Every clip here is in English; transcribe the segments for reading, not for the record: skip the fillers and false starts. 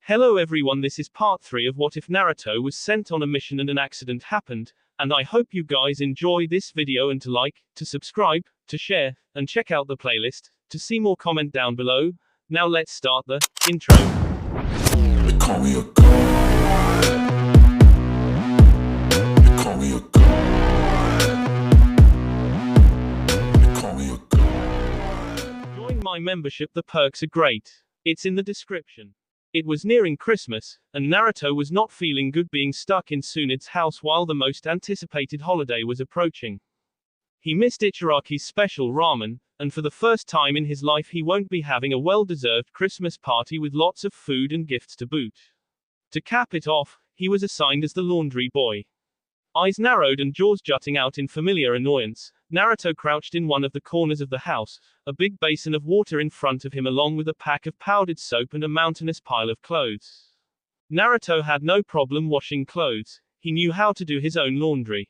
Hello everyone, this is part 3 of What If Naruto was sent on a mission and an accident happened, and I hope you guys enjoy this video and to like, to subscribe, to share, and check out the playlist, to see more comment down below. Now let's start the intro. They call me a god. They call me a god. They call me a god. Join my membership, the perks are great. It's in the description. It was nearing Christmas, and Naruto was not feeling good being stuck in Tsunade's house while the most anticipated holiday was approaching. He missed Ichiraki's special ramen, and for the first time in his life he won't be having a well-deserved Christmas party with lots of food and gifts to boot. To cap it off, he was assigned as the laundry boy. Eyes narrowed and jaws jutting out in familiar annoyance, Naruto crouched in one of the corners of the house, a big basin of water in front of him along with a pack of powdered soap and a mountainous pile of clothes. Naruto had no problem washing clothes, he knew how to do his own laundry.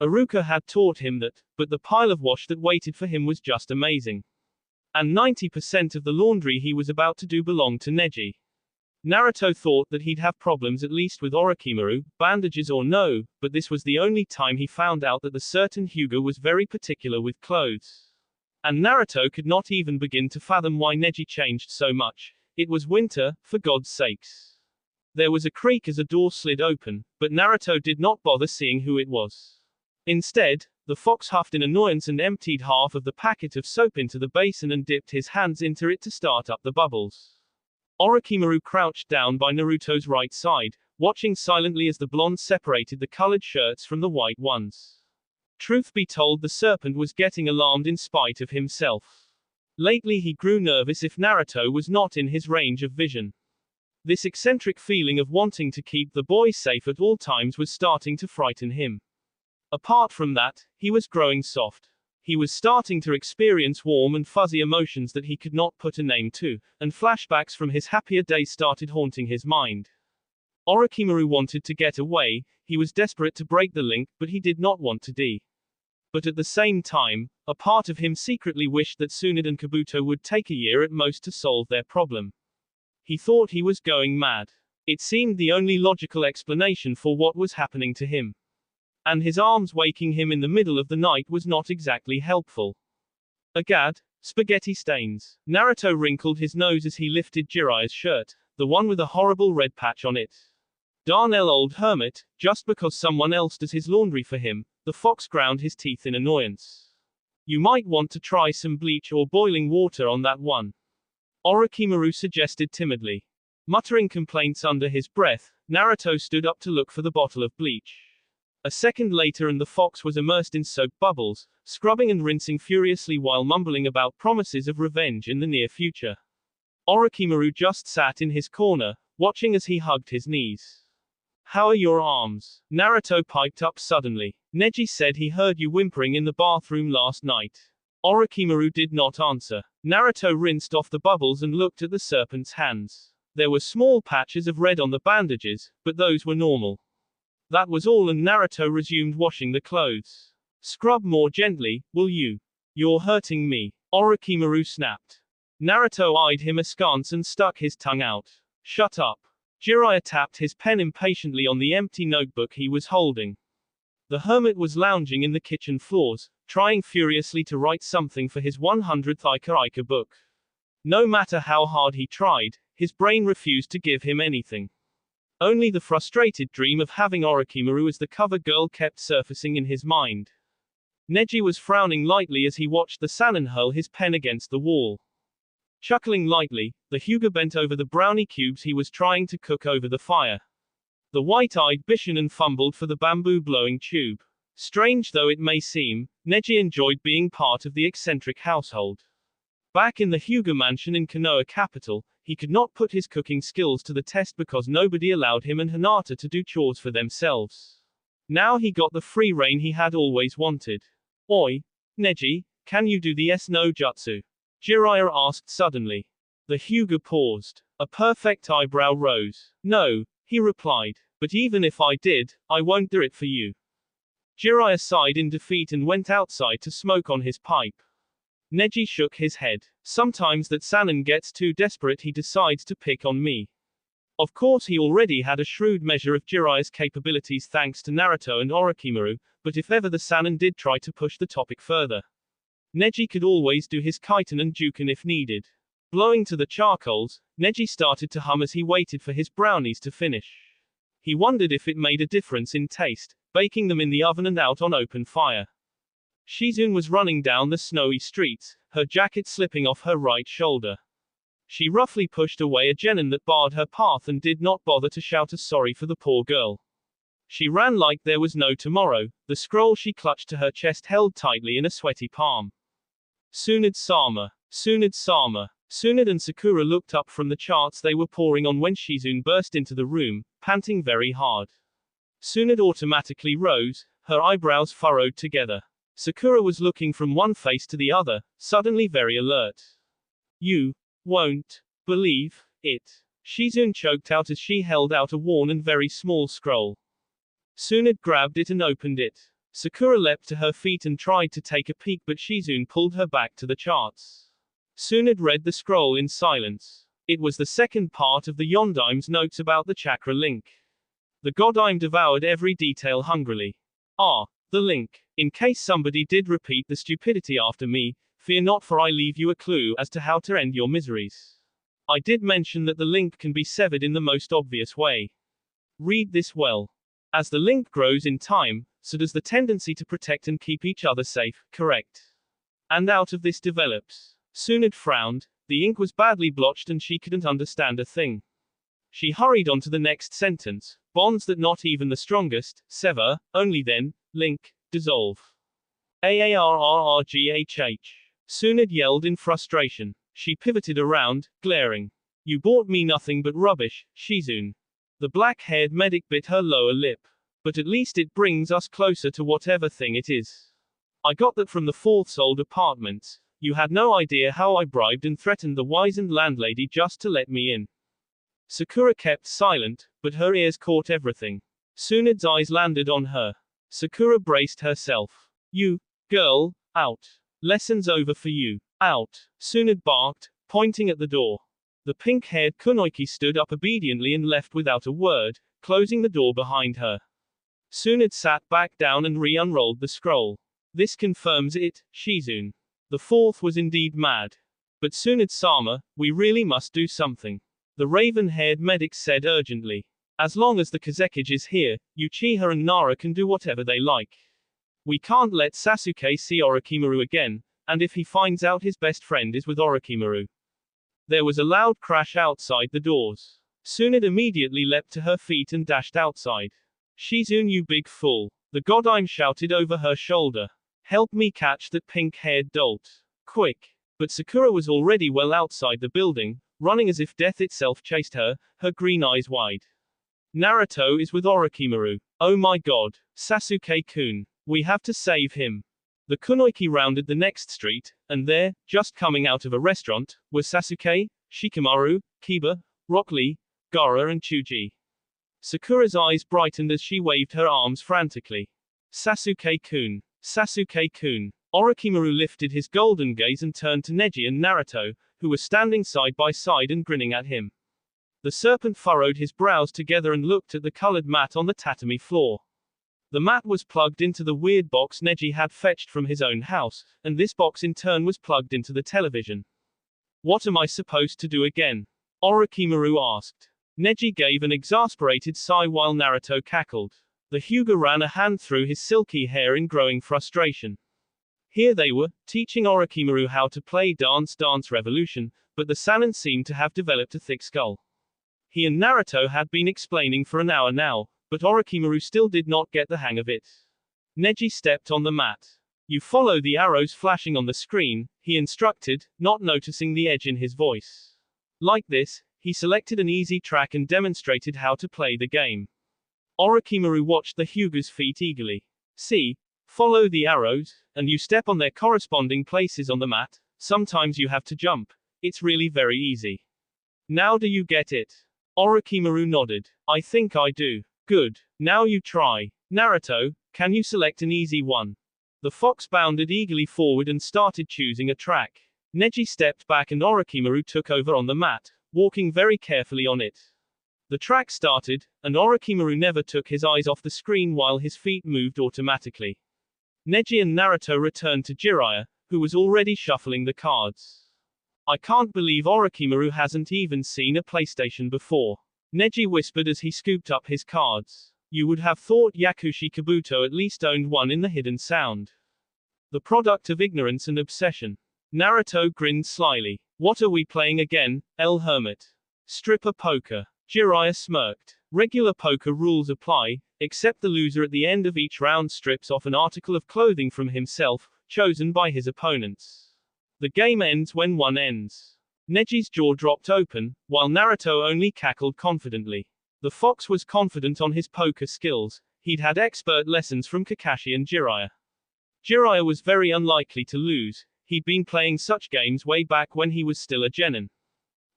Iruka had taught him that, but the pile of wash that waited for him was just amazing. And 90% of the laundry he was about to do belonged to Neji. Naruto thought that he'd have problems at least with Orochimaru, bandages or no, but this was the only time he found out that the certain Hyuga was very particular with clothes. And Naruto could not even begin to fathom why Neji changed so much. It was winter, for God's sakes. There was a creak as a door slid open, but Naruto did not bother seeing who it was. Instead, the fox huffed in annoyance and emptied half of the packet of soap into the basin and dipped his hands into it to start up the bubbles. Orochimaru crouched down by Naruto's right side, watching silently as the blonde separated the colored shirts from the white ones. Truth be told, the serpent was getting alarmed in spite of himself. Lately he grew nervous if Naruto was not in his range of vision. This eccentric feeling of wanting to keep the boy safe at all times was starting to frighten him. Apart from that, he was growing soft. He was starting to experience warm and fuzzy emotions that he could not put a name to, and flashbacks from his happier days started haunting his mind. Orochimaru wanted to get away, he was desperate to break the link, but he did not want to die. But at the same time, a part of him secretly wished that Tsunade and Kabuto would take a year at most to solve their problem. He thought he was going mad. It seemed the only logical explanation for what was happening to him. And his arms waking him in the middle of the night was not exactly helpful. Agad, spaghetti stains. Naruto wrinkled his nose as he lifted Jiraiya's shirt, the one with a horrible red patch on it. Darnell old hermit, just because someone else does his laundry for him, the fox ground his teeth in annoyance. You might want to try some bleach or boiling water on that one. Orochimaru suggested timidly. Muttering complaints under his breath, Naruto stood up to look for the bottle of bleach. A second later and the fox was immersed in soap bubbles, scrubbing and rinsing furiously while mumbling about promises of revenge in the near future. Orochimaru just sat in his corner, watching as he hugged his knees. How are your arms? Naruto piped up suddenly. Neji said he heard you whimpering in the bathroom last night. Orochimaru did not answer. Naruto rinsed off the bubbles and looked at the serpent's hands. There were small patches of red on the bandages, but those were normal. That was all, and Naruto resumed washing the clothes. Scrub more gently, will you? You're hurting me. Orochimaru snapped. Naruto eyed him askance and stuck his tongue out. Shut up. Jiraiya tapped his pen impatiently on the empty notebook he was holding. The hermit was lounging in the kitchen floors, trying furiously to write something for his 100th Ika book. No matter how hard he tried, his brain refused to give him anything. Only the frustrated dream of having Orochimaru as the cover girl kept surfacing in his mind. Neji was frowning lightly as he watched the Sannin hurl his pen against the wall. Chuckling lightly, the Hyuga bent over the brownie cubes he was trying to cook over the fire. The white-eyed Bishonen fumbled for the bamboo blowing tube. Strange though it may seem, Neji enjoyed being part of the eccentric household. Back in the Hyuga mansion in Konoha capital, he could not put his cooking skills to the test because nobody allowed him and Hinata to do chores for themselves. Now he got the free rein he had always wanted. Oi, Neji, can you do the no jutsu? Jiraiya asked suddenly. The Hyuga paused. A perfect eyebrow rose. No, he replied. But even if I did, I won't do it for you. Jiraiya sighed in defeat and went outside to smoke on his pipe. Neji shook his head. Sometimes that Sannin gets too desperate he decides to pick on me. Of course he already had a shrewd measure of Jiraiya's capabilities thanks to Naruto and Orochimaru, but if ever the Sannin did try to push the topic further, Neji could always do his Kaiten and Juken if needed. Blowing to the charcoals, Neji started to hum as he waited for his brownies to finish. He wondered if it made a difference in taste, baking them in the oven and out on open fire. Shizune was running down the snowy streets, her jacket slipping off her right shoulder. She roughly pushed away a genin that barred her path and did not bother to shout a sorry for the poor girl. She ran like there was no tomorrow, the scroll she clutched to her chest held tightly in a sweaty palm. Tsunade-sama. Tsunade-sama. Tsunade and Sakura looked up from the charts they were poring on when Shizune burst into the room, panting very hard. Tsunade automatically rose, her eyebrows furrowed together. Sakura was looking from one face to the other, suddenly very alert. You won't believe it. Shizune choked out as she held out a worn and very small scroll. Tsunade grabbed it and opened it. Sakura leapt to her feet and tried to take a peek, but Shizune pulled her back to the charts. Tsunade read the scroll in silence. It was the second part of the Yondaim's notes about the chakra link. The Godaim devoured every detail hungrily. The link. In case somebody did repeat the stupidity after me, fear not, for I leave you a clue as to how to end your miseries. I did mention that the link can be severed in the most obvious way. Read this well. As the link grows in time, so does the tendency to protect and keep each other safe, correct? And out of this develops. Tsunade frowned, the ink was badly blotched and she couldn't understand a thing. She hurried on to the next sentence. Bonds that not even the strongest sever, only then, link, dissolve. Aarrghh. Tsunade yelled in frustration. She pivoted around, glaring. You bought me nothing but rubbish, Shizune. The black-haired medic bit her lower lip. But at least it brings us closer to whatever thing it is. I got that from the fourth's old apartments. You had no idea how I bribed and threatened the wizened landlady just to let me in. Sakura kept silent, but her ears caught everything. Tsunade's eyes landed on her. Sakura braced herself. You, girl, out. Lessons over for you. Out. Tsunade barked, pointing at the door. The pink-haired kunoichi stood up obediently and left without a word, closing the door behind her. Tsunade sat back down and re-unrolled the scroll. This confirms it, Shizune. The fourth was indeed mad. But Tsunade-sama, we really must do something. The raven-haired medic said urgently. As long as the Kazekage is here, Uchiha and Nara can do whatever they like. We can't let Sasuke see Orochimaru again, and if he finds out his best friend is with Orochimaru. There was a loud crash outside the doors. Tsunade immediately leapt to her feet and dashed outside. Shizune, you big fool. The Godaim shouted over her shoulder. Help me catch that pink-haired dolt. Quick. But Sakura was already well outside the building, running as if death itself chased her, her green eyes wide. Naruto is with Orochimaru. Oh my god. Sasuke-kun. We have to save him. The kunoichi rounded the next street, and there, just coming out of a restaurant, were Sasuke, Shikamaru, Kiba, Rock Lee, Gaara and Chuji. Sakura's eyes brightened as she waved her arms frantically. Sasuke-kun. Sasuke-kun. Orochimaru lifted his golden gaze and turned to Neji and Naruto, who were standing side by side and grinning at him. The serpent furrowed his brows together and looked at the colored mat on the tatami floor. The mat was plugged into the weird box Neji had fetched from his own house, and this box in turn was plugged into the television. What am I supposed to do again? Orochimaru asked. Neji gave an exasperated sigh while Naruto cackled. The Hyuga ran a hand through his silky hair in growing frustration. Here they were, teaching Orochimaru how to play Dance Dance Revolution, but the Sannin seemed to have developed a thick skull. He and Naruto had been explaining for an hour now, but Orochimaru still did not get the hang of it. Neji stepped on the mat. You follow the arrows flashing on the screen, he instructed, not noticing the edge in his voice. Like this, he selected an easy track and demonstrated how to play the game. Orochimaru watched the Hyuga's feet eagerly. See? Follow the arrows, and you step on their corresponding places on the mat. Sometimes you have to jump. It's really very easy. Now do you get it? Orochimaru nodded. I think I do. Good. Now you try. Naruto, can you select an easy one? The fox bounded eagerly forward and started choosing a track. Neji stepped back and Orochimaru took over on the mat, walking very carefully on it. The track started, and Orochimaru never took his eyes off the screen while his feet moved automatically. Neji and Naruto returned to Jiraiya, who was already shuffling the cards. I can't believe Orochimaru hasn't even seen a PlayStation before. Neji whispered as he scooped up his cards. You would have thought Yakushi Kabuto at least owned one in the hidden sound. The product of ignorance and obsession. Naruto grinned slyly. What are we playing again, El Hermit? Stripper poker. Jiraiya smirked. Regular poker rules apply, except the loser at the end of each round strips off an article of clothing from himself, chosen by his opponents. The game ends when one ends. Neji's jaw dropped open, while Naruto only cackled confidently. The fox was confident on his poker skills. He'd had expert lessons from Kakashi and Jiraiya. Jiraiya was very unlikely to lose. He'd been playing such games way back when he was still a genin.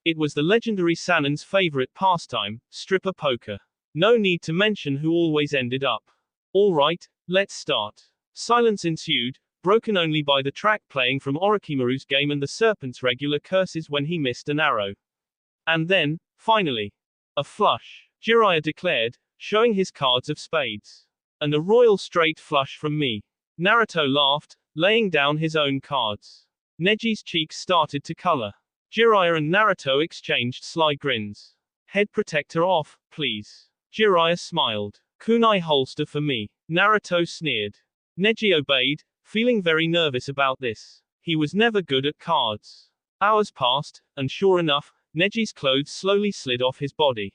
It was the legendary Sannin's favorite pastime, stripper poker. No need to mention who always ended up. All right, let's start. Silence ensued, broken only by the track playing from Orochimaru's game and the serpent's regular curses when he missed an arrow. And then, finally, a flush, Jiraiya declared, showing his cards of spades. And a royal straight flush from me. Naruto laughed, laying down his own cards. Neji's cheeks started to color. Jiraiya and Naruto exchanged sly grins. Head protector off, please. Jiraiya smiled. Kunai holster for me. Naruto sneered. Neji obeyed, feeling very nervous about this. He was never good at cards. Hours passed, and sure enough, Neji's clothes slowly slid off his body.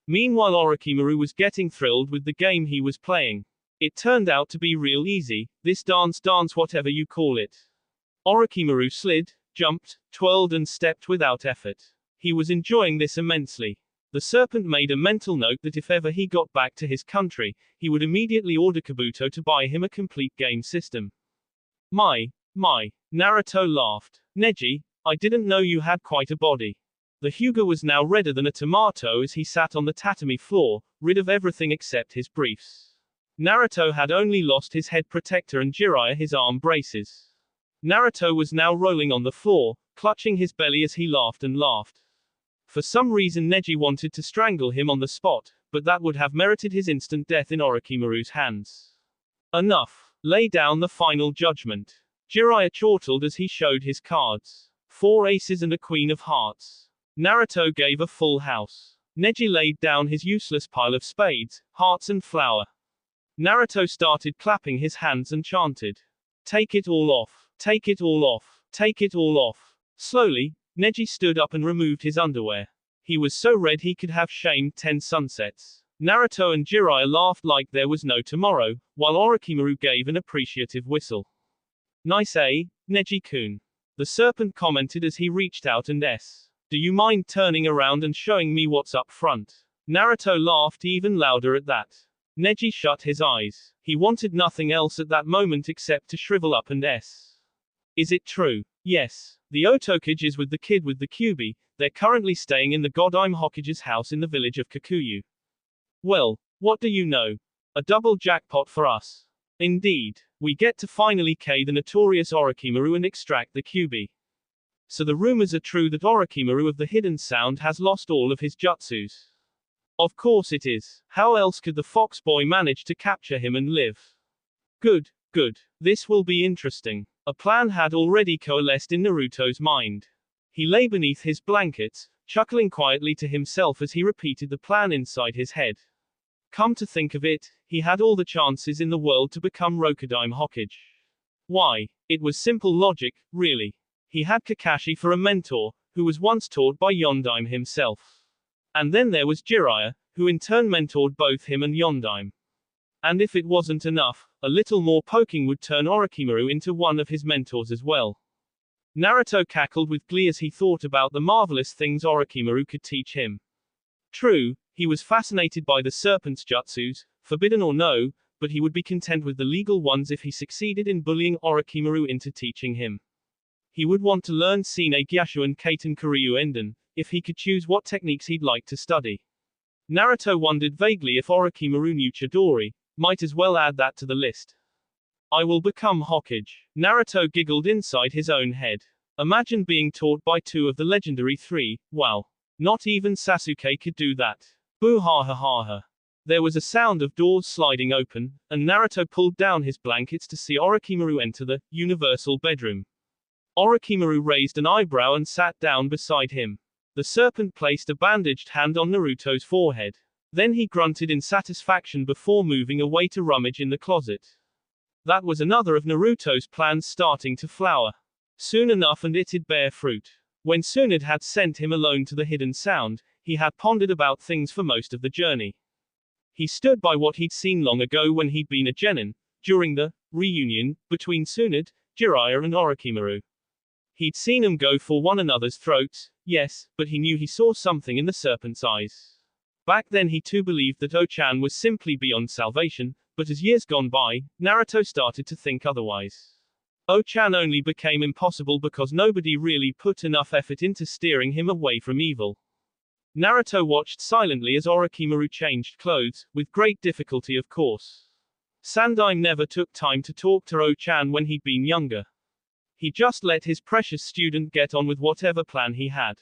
Meanwhile Orochimaru was getting thrilled with the game he was playing. It turned out to be real easy, this dance whatever you call it. Orochimaru slid, jumped, twirled and stepped without effort. He was enjoying this immensely. The serpent made a mental note that if ever he got back to his country, he would immediately order Kabuto to buy him a complete game system. My, Naruto laughed. Neji, I didn't know you had quite a body. The Hyuga was now redder than a tomato as he sat on the tatami floor, rid of everything except his briefs. Naruto had only lost his head protector and Jiraiya his arm braces. Naruto was now rolling on the floor, clutching his belly as he laughed and laughed. For some reason Neji wanted to strangle him on the spot, but that would have merited his instant death in Orochimaru's hands. Enough. Lay down the final judgment. Jiraiya chortled as he showed his cards. 4 aces and a queen of hearts. Naruto gave a full house. Neji laid down his useless pile of spades, hearts and flower. Naruto started clapping his hands and chanted. Take it all off. Take it all off. Take it all off. Slowly, Neji stood up and removed his underwear. He was so red he could have shamed 10 sunsets. Naruto and Jiraiya laughed like there was no tomorrow, while Orochimaru gave an appreciative whistle. Nice, eh, Neji-kun? The serpent commented as he reached out and do you mind turning around and showing me what's up front? Naruto laughed even louder at that. Neji shut his eyes. He wanted nothing else at that moment except to shrivel up and Is it true? Yes. The Otokage is with the kid with the Kyuubi. They're currently staying in the Godime Hokage's house in the village of Kikuyu. Well, what do you know? A double jackpot for us. Indeed. We get to finally K the notorious Orochimaru and extract the Kyuubi. So the rumors are true that Orochimaru of the Hidden Sound has lost all of his jutsus. Of course it is. How else could the fox boy manage to capture him and live? Good. This will be interesting. A plan had already coalesced in Naruto's mind. He lay beneath his blankets, chuckling quietly to himself as he repeated the plan inside his head. Come to think of it, he had all the chances in the world to become Rokudaime Hokage. Why? It was simple logic, really. He had Kakashi for a mentor, who was once taught by Yondaime himself. And then there was Jiraiya, who in turn mentored both him and Yondaime. And if it wasn't enough, a little more poking would turn Orochimaru into one of his mentors as well. Naruto cackled with glee as he thought about the marvelous things Orochimaru could teach him. True, he was fascinated by the serpent's jutsus, forbidden or no, but he would be content with the legal ones if he succeeded in bullying Orochimaru into teaching him. He would want to learn Sine Gyashu and Kaiten Koryu Enden, if he could choose what techniques he'd like to study. Naruto wondered vaguely if Orochimaru knew Chidori, might as well add that to the list. I will become Hokage. Naruto giggled inside his own head. Imagine being taught by 2 of the legendary 3, wow. Not even Sasuke could do that. Boo ha ha ha ha. There was a sound of doors sliding open, and Naruto pulled down his blankets to see Orochimaru enter the universal bedroom. Orochimaru raised an eyebrow and sat down beside him. The serpent placed a bandaged hand on Naruto's forehead. Then he grunted in satisfaction before moving away to rummage in the closet. That was another of Naruto's plans starting to flower. Soon enough, and it'd bear fruit. When Tsunade had sent him alone to the hidden sound, he had pondered about things for most of the journey. He stood by what he'd seen long ago when he'd been a genin, during the reunion between Tsunade, Jiraiya and Orochimaru. He'd seen them go for one another's throats, yes, but he knew he saw something in the serpent's eyes. Back then he too believed that Ochan was simply beyond salvation, but as years gone by, Naruto started to think otherwise. Ochan only became impossible because nobody really put enough effort into steering him away from evil. Naruto watched silently as Orochimaru changed clothes, with great difficulty of course. Sandaime never took time to talk to Ochan when he'd been younger. He just let his precious student get on with whatever plan he had.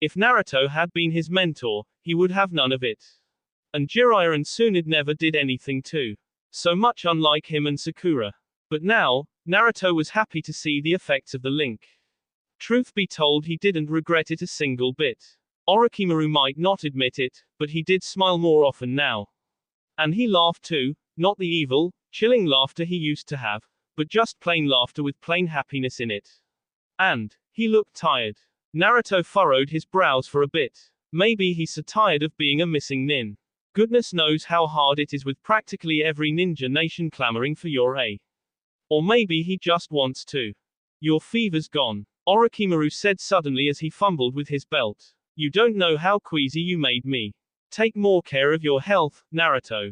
If Naruto had been his mentor, he would have none of it. And Jiraiya and Tsunade never did anything too. So much unlike him and Sakura. But now, Naruto was happy to see the effects of the link. Truth be told, he didn't regret it a single bit. Orochimaru might not admit it, but he did smile more often now. And he laughed too, not the evil, chilling laughter he used to have, but just plain laughter with plain happiness in it. And he looked tired. Naruto furrowed his brows for a bit. Maybe he's so tired of being a missing nin. Goodness knows how hard it is with practically every ninja nation clamoring for your A. Or maybe he just wants to. Your fever's gone, Orochimaru said suddenly as he fumbled with his belt. You don't know how queasy you made me. Take more care of your health, Naruto.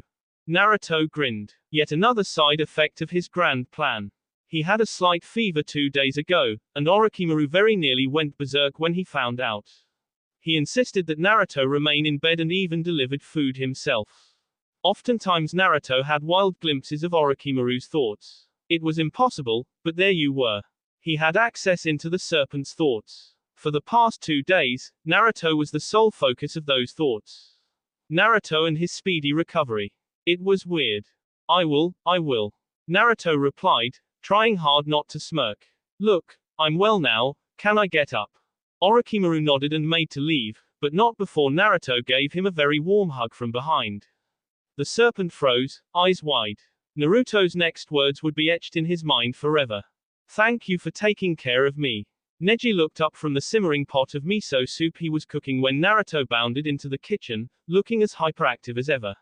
Naruto grinned. Yet another side effect of his grand plan. He had a slight fever 2 days ago, and Orochimaru very nearly went berserk when he found out. He insisted that Naruto remain in bed and even delivered food himself. Oftentimes Naruto had wild glimpses of Orochimaru's thoughts. It was impossible, but there you were. He had access into the serpent's thoughts. For the past 2 days, Naruto was the sole focus of those thoughts. Naruto and his speedy recovery. It was weird. I will. Naruto replied, trying hard not to smirk. Look, I'm well now, can I get up? Orochimaru nodded and made to leave, but not before Naruto gave him a very warm hug from behind. The serpent froze, eyes wide. Naruto's next words would be etched in his mind forever. Thank you for taking care of me. Neji looked up from the simmering pot of miso soup he was cooking when Naruto bounded into the kitchen, looking as hyperactive as ever.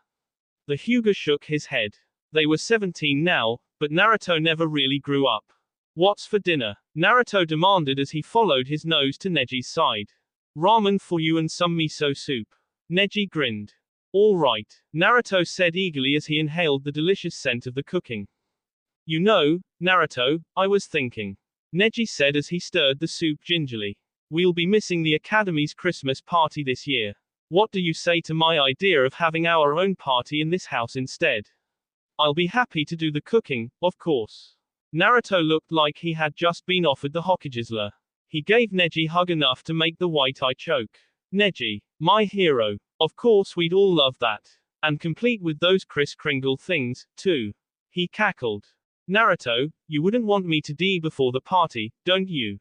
The Hyuga shook his head. They were 17 now, but Naruto never really grew up. What's for dinner? Naruto demanded as he followed his nose to Neji's side. Ramen for you and some miso soup. Neji grinned. All right, Naruto said eagerly as he inhaled the delicious scent of the cooking. You know, Naruto, I was thinking. Neji said as he stirred the soup gingerly. We'll be missing the Academy's Christmas party this year. What do you say to my idea of having our own party in this house instead? I'll be happy to do the cooking, of course. Naruto looked like he had just been offered the Hokage's. He gave Neji hug enough to make the white eye choke. Neji, my hero. Of course we'd all love that. And complete with those Kris Kringle things, too. He cackled. Naruto, you wouldn't want me to die before the party, don't you?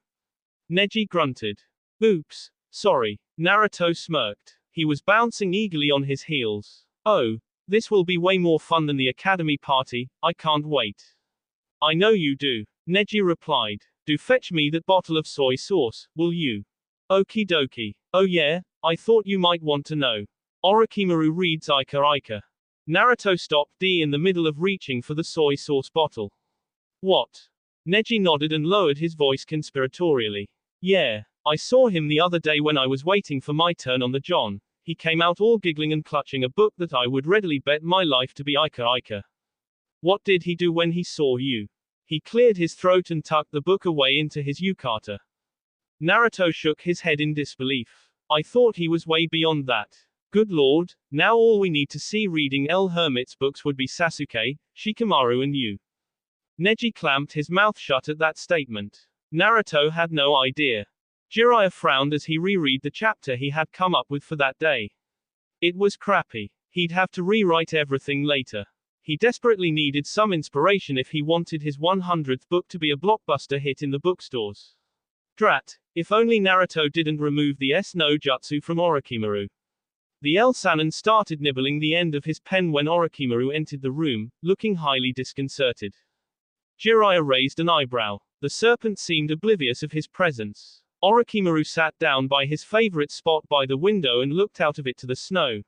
Neji grunted. Oops, sorry. Naruto smirked. He was bouncing eagerly on his heels. Oh, this will be way more fun than the Academy party, I can't wait. I know you do. Neji replied. Do fetch me that bottle of soy sauce, will you? Okie dokie. Oh yeah, I thought you might want to know. Orochimaru reads Ika. Naruto stopped D in the middle of reaching for the soy sauce bottle. What? Neji nodded and lowered his voice conspiratorially. Yeah, I saw him the other day when I was waiting for my turn on the John. He came out all giggling and clutching a book that I would readily bet my life to be Ika. What did he do when he saw you? He cleared his throat and tucked the book away into his yukata. Naruto shook his head in disbelief. I thought he was way beyond that. Good lord, now all we need to see reading El Hermit's books would be Sasuke, Shikamaru and you. Neji clamped his mouth shut at that statement. Naruto had no idea. Jiraiya frowned as he reread the chapter he had come up with for that day. It was crappy. He'd have to rewrite everything later. He desperately needed some inspiration if he wanted his 100th book to be a blockbuster hit in the bookstores. Drat, if only Naruto didn't remove the no jutsu from Orochimaru. The Elsanin started nibbling the end of his pen when Orochimaru entered the room, looking highly disconcerted. Jiraiya raised an eyebrow. The serpent seemed oblivious of his presence. Orochimaru sat down by his favorite spot by the window and looked out of it to the snow.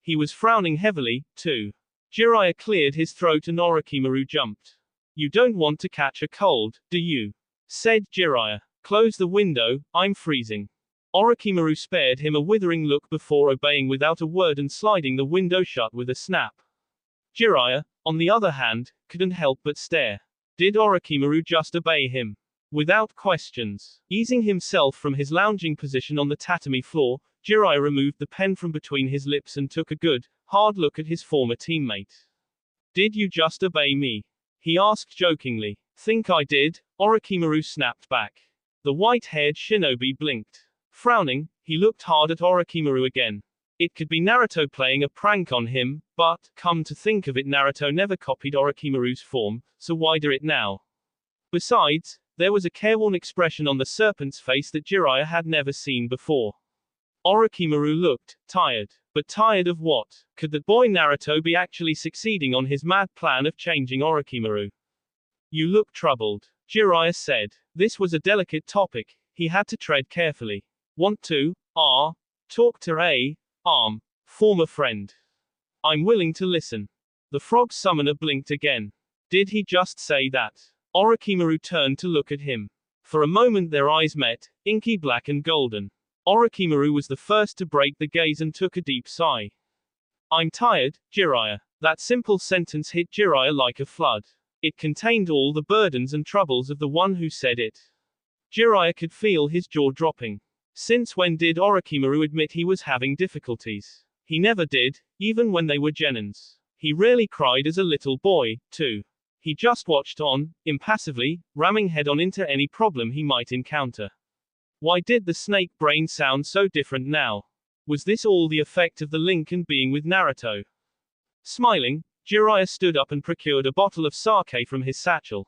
He was frowning heavily, too. Jiraiya cleared his throat and Orochimaru jumped. You don't want to catch a cold, do you? Said Jiraiya. Close the window, I'm freezing. Orochimaru spared him a withering look before obeying without a word and sliding the window shut with a snap. Jiraiya, on the other hand, couldn't help but stare. Did Orochimaru just obey him? Without questions. Easing himself from his lounging position on the tatami floor, Jiraiya removed the pen from between his lips and took a good, hard look at his former teammate. Did you just obey me? He asked jokingly. Think I did, Orochimaru snapped back. The white-haired shinobi blinked. Frowning, he looked hard at Orochimaru again. It could be Naruto playing a prank on him, but, come to think of it, Naruto never copied Orochimaru's form, so why do it now? Besides, there was a careworn expression on the serpent's face that Jiraiya had never seen before. Orochimaru looked tired. But tired of what? Could that boy Naruto be actually succeeding on his mad plan of changing Orochimaru? You look troubled, Jiraiya said. This was a delicate topic. He had to tread carefully. Want to, talk to a, former friend. I'm willing to listen. The frog summoner blinked again. Did he just say that? Orochimaru turned to look at him. For a moment their eyes met, inky black and golden. Orochimaru was the first to break the gaze and took a deep sigh. I'm tired, Jiraiya. That simple sentence hit Jiraiya like a flood. It contained all the burdens and troubles of the one who said it. Jiraiya could feel his jaw dropping. Since when did Orochimaru admit he was having difficulties? He never did, even when they were genins. He rarely cried as a little boy, too. He just watched on, impassively, ramming head-on into any problem he might encounter. Why did the snake brain sound so different now? Was this all the effect of the link and being with Naruto? Smiling, Jiraiya stood up and procured a bottle of sake from his satchel.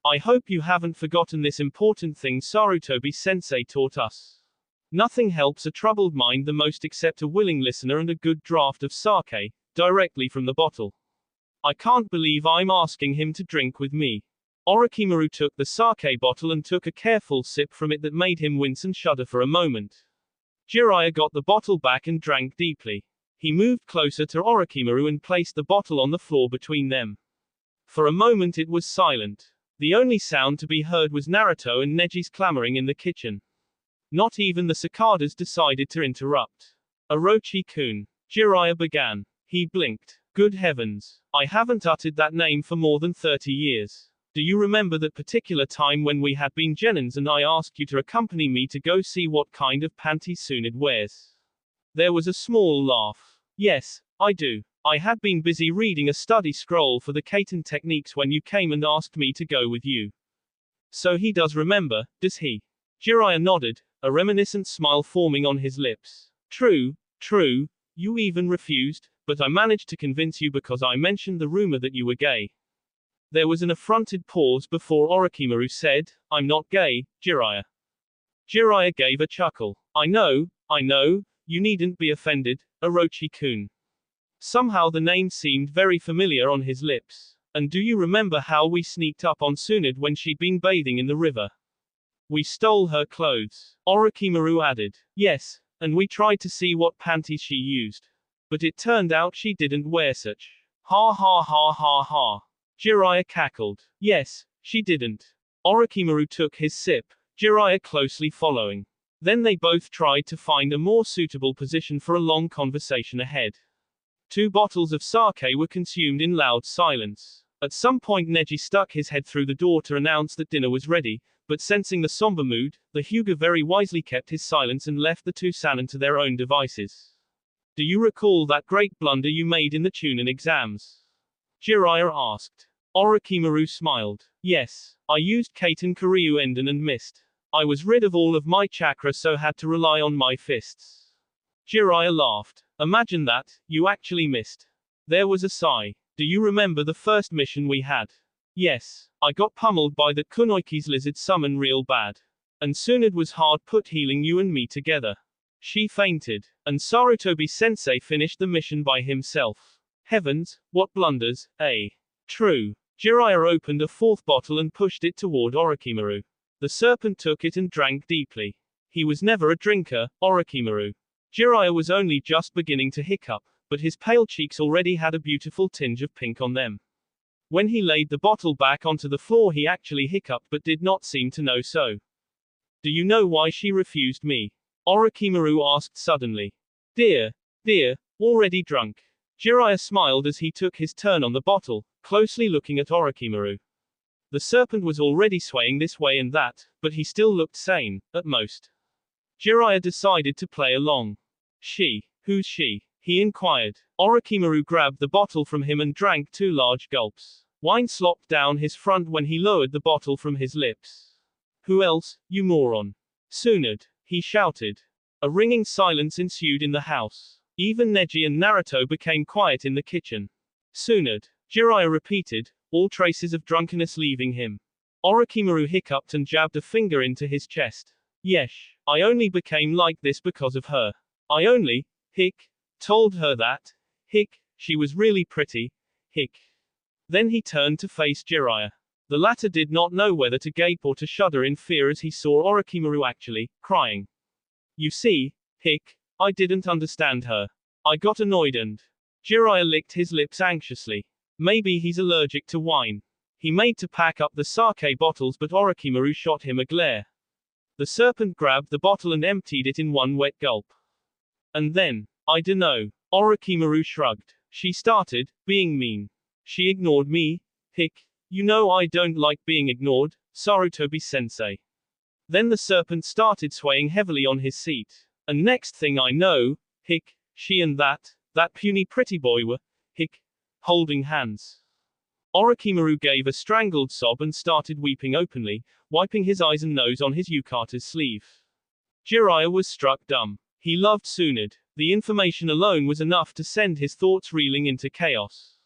I hope you haven't forgotten this important thing Sarutobi-sensei taught us. Nothing helps a troubled mind the most except a willing listener and a good draught of sake, directly from the bottle. I can't believe I'm asking him to drink with me. Orochimaru took the sake bottle and took a careful sip from it that made him wince and shudder for a moment. Jiraiya got the bottle back and drank deeply. He moved closer to Orochimaru and placed the bottle on the floor between them. For a moment it was silent. The only sound to be heard was Naruto and Neji's clamoring in the kitchen. Not even the cicadas decided to interrupt. Orochi-kun. Jiraiya began. He blinked. Good heavens. I haven't uttered that name for more than 30 years. Do you remember that particular time when we had been genins and I asked you to accompany me to go see what kind of panties Tsunade wears? There was a small laugh. Yes, I do. I had been busy reading a study scroll for the Kaiten techniques when you came and asked me to go with you. So he does remember, does he? Jiraiya nodded, a reminiscent smile forming on his lips. True, true, you even refused, but I managed to convince you because I mentioned the rumor that you were gay. There was an affronted pause before Orochimaru said, I'm not gay, Jiraiya. Jiraiya gave a chuckle. I know, you needn't be offended, Orochi-kun. Somehow the name seemed very familiar on his lips. And do you remember how we sneaked up on Tsunade when she'd been bathing in the river? We stole her clothes. Orochimaru added. Yes, and we tried to see what panties she used. But it turned out she didn't wear such. Ha ha ha ha ha. Jiraiya cackled. Yes, she didn't. Orochimaru took his sip, Jiraiya closely following. Then they both tried to find a more suitable position for a long conversation ahead. 2 bottles of sake were consumed in loud silence. At some point Neji stuck his head through the door to announce that dinner was ready, but sensing the somber mood, the Hyuga very wisely kept his silence and left the 2 Sannin to their own devices. Do you recall that great blunder you made in the Chunin exams? Jiraiya asked. Orochimaru smiled. Yes, I used Kaiten Kiryu Enden and missed. I was rid of all of my chakra so had to rely on my fists. Jiraiya laughed. Imagine that, you actually missed. There was a sigh. Do you remember the first mission we had? Yes. I got pummeled by the Kunoiki's lizard summon real bad. And soon it was hard put healing you and me together. She fainted. And Sarutobi-sensei finished the mission by himself. Heavens, what blunders, eh? True. Jiraiya opened a fourth bottle and pushed it toward Orochimaru. The serpent took it and drank deeply. He was never a drinker, Orochimaru. Jiraiya was only just beginning to hiccup, but his pale cheeks already had a beautiful tinge of pink on them. When he laid the bottle back onto the floor, he actually hiccuped but did not seem to know so. Do you know why she refused me? Orochimaru asked suddenly. Dear, already drunk. Jiraiya smiled as he took his turn on the bottle, closely looking at Orochimaru. The serpent was already swaying this way and that, but he still looked sane, at most. Jiraiya decided to play along. Who's she? He inquired. Orochimaru grabbed the bottle from him and drank 2 large gulps. Wine slopped down his front when he lowered the bottle from his lips. Who else, you moron? Tsunade, he shouted. A ringing silence ensued in the house. Even Neji and Naruto became quiet in the kitchen. Tsunade, Jiraiya repeated, all traces of drunkenness leaving him. Orochimaru hiccuped and jabbed a finger into his chest. Yesh, I only became like this because of her. I only, told her that, she was really pretty, Then he turned to face Jiraiya. The latter did not know whether to gape or to shudder in fear as he saw Orochimaru actually crying. You see, I didn't understand her. I got annoyed and. Jiraiya licked his lips anxiously. Maybe he's allergic to wine. He made to pack up the sake bottles, but Orochimaru shot him a glare. The serpent grabbed the bottle and emptied it in one wet gulp. And then, I dunno. Orochimaru shrugged. She started being mean. She ignored me. You know I don't like being ignored, Sarutobi-sensei. Then the serpent started swaying heavily on his seat. And next thing I know, she and that puny pretty boy were, holding hands. Orochimaru gave a strangled sob and started weeping openly, wiping his eyes and nose on his yukata's sleeve. Jiraiya was struck dumb. He loved Tsunade. The information alone was enough to send his thoughts reeling into chaos.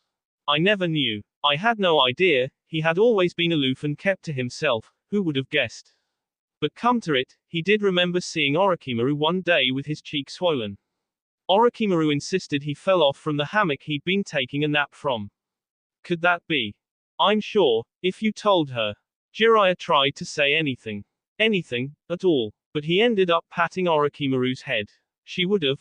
I never knew. I had no idea. He had always been aloof and kept to himself. Who would have guessed? But come to it, he did remember seeing Orochimaru one day with his cheek swollen. Orochimaru insisted he fell off from the hammock he'd been taking a nap from. Could that be? I'm sure, if you told her. Jiraiya tried to say anything. Anything, at all, but he ended up patting Orochimaru's head. She would have,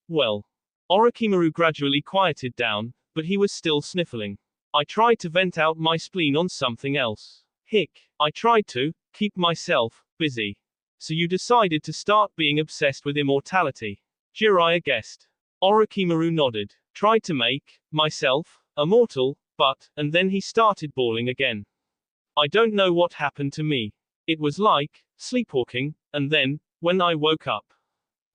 well. Orochimaru gradually quieted down, but he was still sniffling. I tried to vent out my spleen on something else. I tried to keep myself busy. So you decided to start being obsessed with immortality? Jiraiya guessed. Orochimaru nodded. Tried to make myself immortal, but, and then he started bawling again. I don't know what happened to me. It was like sleepwalking, and then, when I woke up,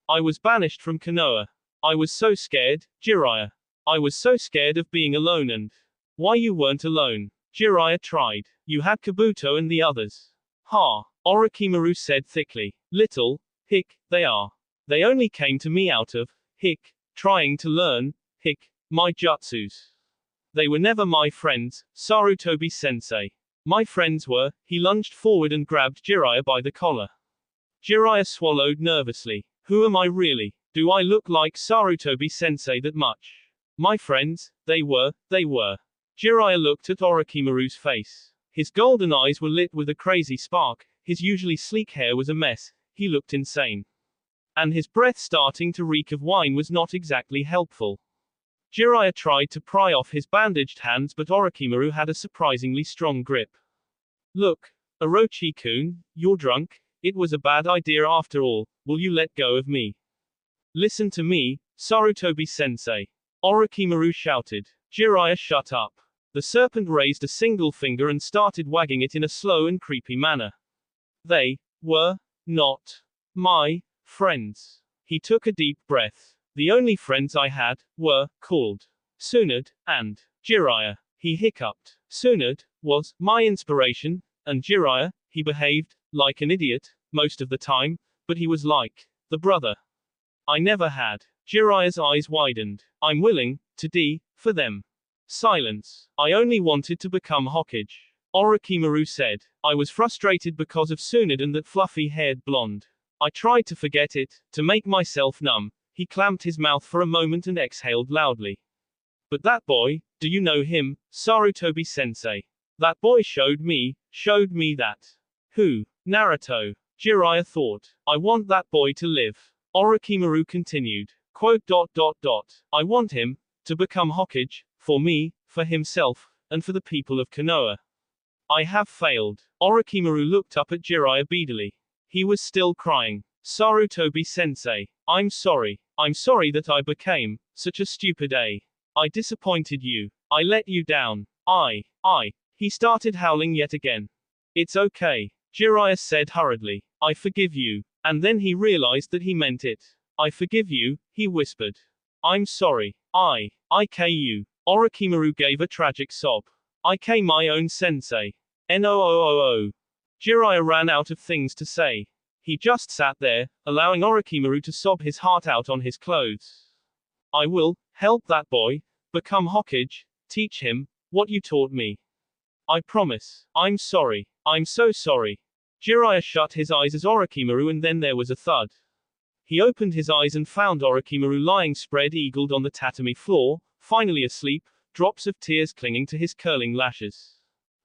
I was banished from Konoha. I was so scared, Jiraiya. I was so scared of being alone and. Why you weren't alone? Jiraiya tried. You had Kabuto and the others. Orochimaru said thickly. Little, they are. They only came to me out of, trying to learn, my jutsus. They were never my friends, Sarutobi-sensei. My friends were. He lunged forward and grabbed Jiraiya by the collar. Jiraiya swallowed nervously. Who am I really? Do I look like Sarutobi-sensei that much? My friends, they were. Jiraiya looked at Orochimaru's face. His golden eyes were lit with a crazy spark, his usually sleek hair was a mess, he looked insane. And his breath starting to reek of wine was not exactly helpful. Jiraiya tried to pry off his bandaged hands, but Orochimaru had a surprisingly strong grip. Look, Orochi-kun, you're drunk. It was a bad idea after all. Will you let go of me? Listen to me, Sarutobi-sensei. Orochimaru shouted. Jiraiya shut up. The serpent raised a single finger and started wagging it in a slow and creepy manner. They were not my friends. He took a deep breath. The only friends I had were called Tsunade and Jiraiya. He hiccuped. Tsunade was my inspiration, and Jiraiya, he behaved like an idiot most of the time, but he was like the brother I never had. Jiraiya's eyes widened. I'm willing to die for them. Silence. I only wanted to become Hokage. Orochimaru said. I was frustrated because of Tsunade and that fluffy-haired blonde. I tried to forget it, to make myself numb. He clamped his mouth for a moment and exhaled loudly. But that boy, do you know him, Sarutobi-sensei? That boy showed me that. Who? Naruto. Jiraiya thought. I want that boy to live. Orochimaru continued. Quote. I want him to become Hokage, for me, for himself, and for the people of Konoha. I have failed. Orochimaru looked up at Jiraiya beadily. He was still crying. Sarutobi-sensei. I'm sorry. I'm sorry that I became such a stupid A. I disappointed you. I let you down. He started howling yet again. It's okay. Jiraiya said hurriedly. I forgive you. And then he realized that he meant it. I forgive you, he whispered. I'm sorry. IKU. Orochimaru gave a tragic sob. IK my own sensei. NOOOO. Jiraiya ran out of things to say. He just sat there, allowing Orochimaru to sob his heart out on his clothes. I will help that boy become Hokage, teach him what you taught me. I promise. I'm sorry. I'm so sorry. Jiraiya shut his eyes as Orochimaru, and then there was a thud. He opened his eyes and found Orochimaru lying spread-eagled on the tatami floor, finally asleep, drops of tears clinging to his curling lashes.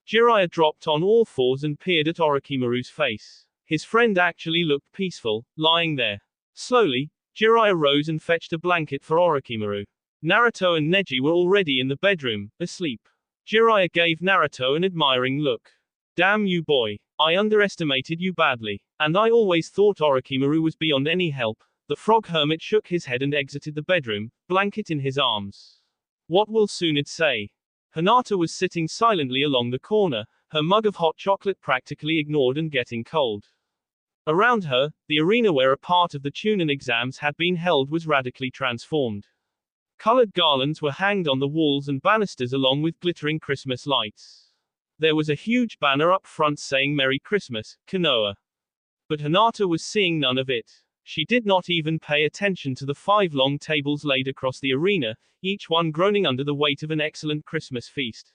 Jiraiya dropped on all fours and peered at Orochimaru's face. His friend actually looked peaceful, lying there. Slowly, Jiraiya rose and fetched a blanket for Orochimaru. Naruto and Neji were already in the bedroom, asleep. Jiraiya gave Naruto an admiring look. Damn you boy. I underestimated you badly. And I always thought Orochimaru was beyond any help. The frog hermit shook his head and exited the bedroom, blanket in his arms. What will Tsunade say? Hinata was sitting silently along the corner, her mug of hot chocolate practically ignored and getting cold. Around her, the arena where a part of the Chunin exams had been held was radically transformed. Colored garlands were hanged on the walls and banisters along with glittering Christmas lights. There was a huge banner up front saying Merry Christmas, Konoha. But Hinata was seeing none of it. She did not even pay attention to the 5 long tables laid across the arena, each one groaning under the weight of an excellent Christmas feast.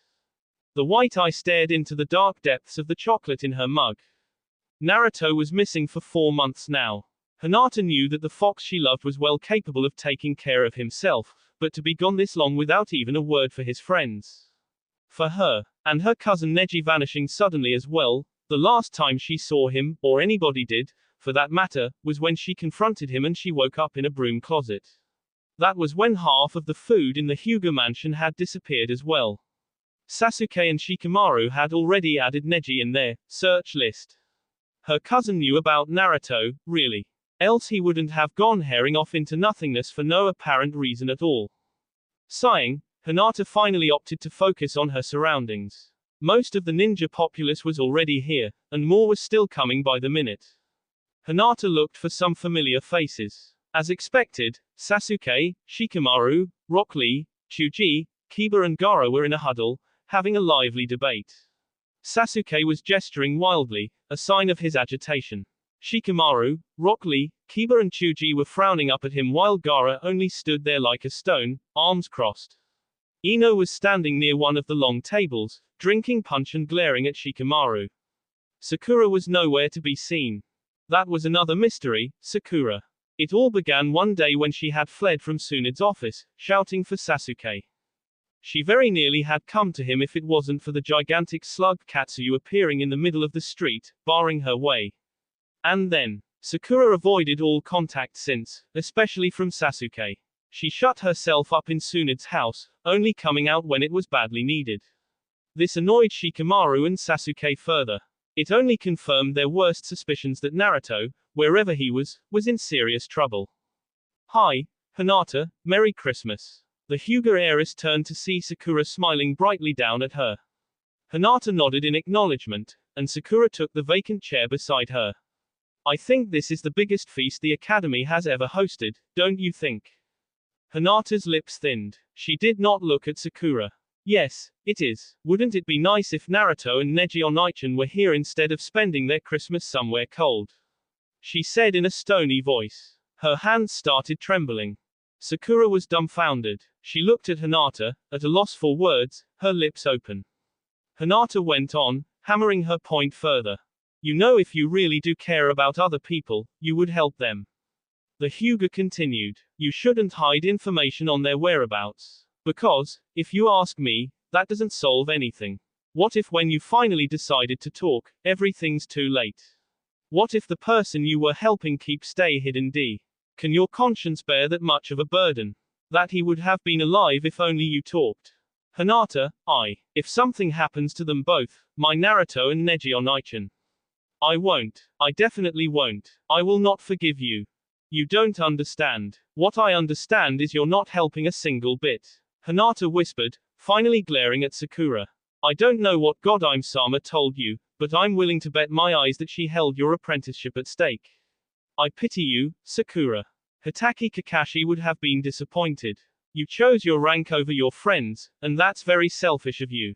The white eye stared into the dark depths of the chocolate in her mug. Naruto was missing for 4 months now. Hinata knew that the fox she loved was well capable of taking care of himself, but to be gone this long without even a word for his friends. For her, and her cousin Neji vanishing suddenly as well, the last time she saw him, or anybody did, for that matter, was when she confronted him and she woke up in a broom closet. That was when half of the food in the Hyuga mansion had disappeared as well. Sasuke and Shikamaru had already added Neji in their search list. Her cousin knew about Naruto, really. Else he wouldn't have gone herring off into nothingness for no apparent reason at all. Sighing, Hinata finally opted to focus on her surroundings. Most of the ninja populace was already here, and more was still coming by the minute. Hinata looked for some familiar faces. As expected, Sasuke, Shikamaru, Rock Lee, Chuji, Kiba and Gaara were in a huddle, having a lively debate. Sasuke was gesturing wildly, a sign of his agitation. Shikamaru, Rock Lee, Kiba and Chuji were frowning up at him while Gaara only stood there like a stone, arms crossed. Ino was standing near one of the long tables, drinking punch and glaring at Shikamaru. Sakura was nowhere to be seen. That was another mystery, Sakura. It all began one day when she had fled from Tsunade's office, shouting for Sasuke. She very nearly had come to him if it wasn't for the gigantic slug Katsuyu appearing in the middle of the street, barring her way. And then, Sakura avoided all contact since, especially from Sasuke. She shut herself up in Tsunade's house, only coming out when it was badly needed. This annoyed Shikamaru and Sasuke further. It only confirmed their worst suspicions that Naruto, wherever he was in serious trouble. Hi, Hinata, Merry Christmas. The Hyuga heiress turned to see Sakura smiling brightly down at her. Hinata nodded in acknowledgement, and Sakura took the vacant chair beside her. I think this is the biggest feast the Academy has ever hosted, don't you think? Hinata's lips thinned. She did not look at Sakura. Yes, it is. Wouldn't it be nice if Naruto and Neji Onichan were here instead of spending their Christmas somewhere cold? She said in a stony voice. Her hands started trembling. Sakura was dumbfounded. She looked at Hinata, at a loss for words, her lips open. Hinata went on, hammering her point further. You know, if you really do care about other people, you would help them. The Hyuga continued. You shouldn't hide information on their whereabouts. Because, if you ask me, that doesn't solve anything. What if when you finally decided to talk, everything's too late? What if the person you were helping stay hidden? Can your conscience bear that much of a burden? That he would have been alive if only you talked. Hinata, if something happens to them both, my Naruto and Neji Onichan. I won't. I definitely won't. I will not forgive you. You don't understand. What I understand is you're not helping a single bit. Hinata whispered, finally glaring at Sakura. I don't know what Godime-sama told you, but I'm willing to bet my eyes that she held your apprenticeship at stake. I pity you, Sakura. Hitaki Kakashi would have been disappointed. You chose your rank over your friends, and that's very selfish of you.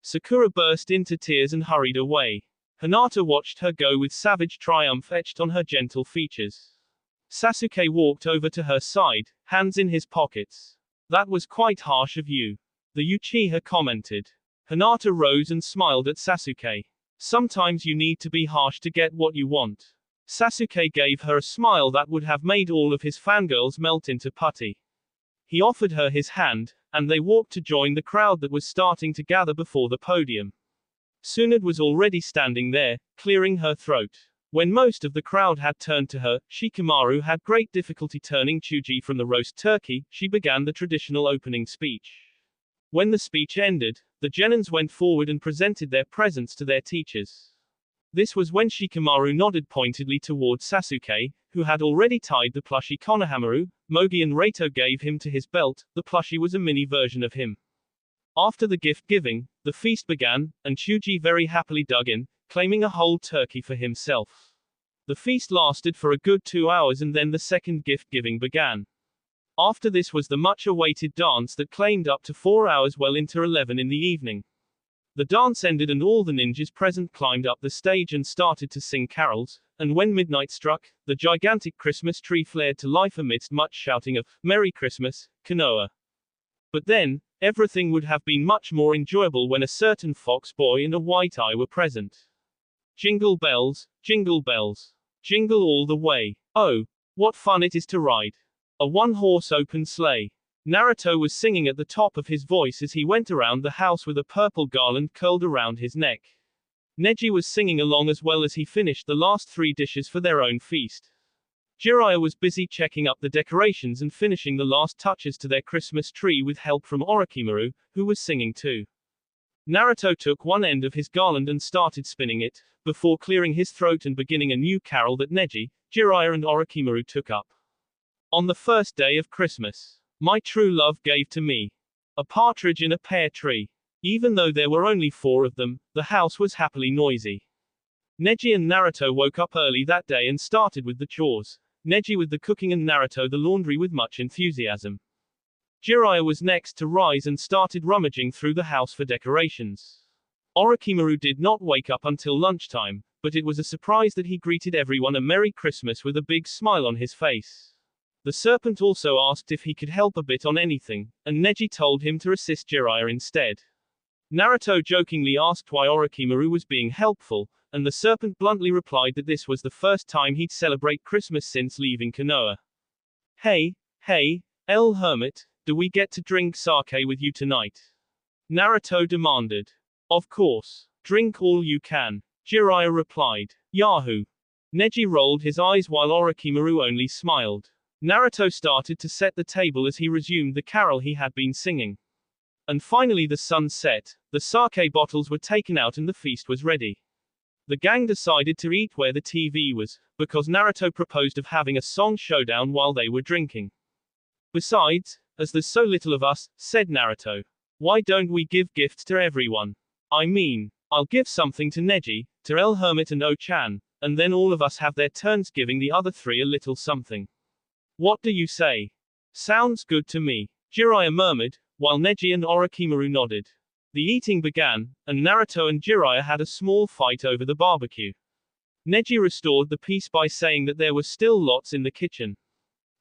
Sakura burst into tears and hurried away. Hinata watched her go with savage triumph etched on her gentle features. Sasuke walked over to her side, hands in his pockets. That was quite harsh of you. The Uchiha commented. Hinata rose and smiled at Sasuke. Sometimes you need to be harsh to get what you want. Sasuke gave her a smile that would have made all of his fangirls melt into putty. He offered her his hand, and they walked to join the crowd that was starting to gather before the podium. Tsunade was already standing there, clearing her throat. When most of the crowd had turned to her, Shikamaru had great difficulty turning Chuji from the roast turkey. She began the traditional opening speech. When the speech ended, the Genins went forward and presented their presents to their teachers. This was when Shikamaru nodded pointedly towards Sasuke, who had already tied the plushie Konohamaru. Mogi and Reito gave him to his belt. The plushie was a mini version of him. After the gift giving, the feast began, and Chuji very happily dug in, claiming a whole turkey for himself. The feast lasted for a good 2 hours and then the second gift giving began. After this was the much-awaited dance that claimed up to 4 hours well into 11 in the evening. The dance ended and all the ninjas present climbed up the stage and started to sing carols, and when midnight struck, the gigantic Christmas tree flared to life amidst much shouting of, Merry Christmas, Konoha. But then, everything would have been much more enjoyable when a certain fox boy and a white eye were present. Jingle bells, jingle all the way. Oh, what fun it is to ride a one-horse open sleigh. Naruto was singing at the top of his voice as he went around the house with a purple garland curled around his neck. Neji was singing along as well as he finished the last 3 dishes for their own feast. Jiraiya was busy checking up the decorations and finishing the last touches to their Christmas tree with help from Orochimaru, who was singing too. Naruto took one end of his garland and started spinning it, before clearing his throat and beginning a new carol that Neji, Jiraiya and Orochimaru took up. On the first day of Christmas, my true love gave to me a partridge in a pear tree. Even though there were only 4 of them, the house was happily noisy. Neji and Naruto woke up early that day and started with the chores. Neji with the cooking and Naruto the laundry with much enthusiasm. Jiraiya was next to rise and started rummaging through the house for decorations. Orochimaru did not wake up until lunchtime, but it was a surprise that he greeted everyone a Merry Christmas with a big smile on his face. The serpent also asked if he could help a bit on anything, and Neji told him to assist Jiraiya instead. Naruto jokingly asked why Orochimaru was being helpful, and the serpent bluntly replied that this was the first time he'd celebrate Christmas since leaving Konoha. Hey, El Hermit, do we get to drink sake with you tonight? Naruto demanded. Of course. Drink all you can, Jiraiya replied. Yahoo! Neji rolled his eyes while Orochimaru only smiled. Naruto started to set the table as he resumed the carol he had been singing. And finally the sun set, the sake bottles were taken out and the feast was ready. The gang decided to eat where the TV was, because Naruto proposed of having a song showdown while they were drinking. Besides, as there's so little of us, said Naruto, why don't we give gifts to everyone? I mean, I'll give something to Neji, to El Hermit and O-chan, and then all of us have their turns giving the other 3 a little something. What do you say? Sounds good to me, Jiraiya murmured, while Neji and Orochimaru nodded. The eating began, and Naruto and Jiraiya had a small fight over the barbecue. Neji restored the peace by saying that there was still lots in the kitchen.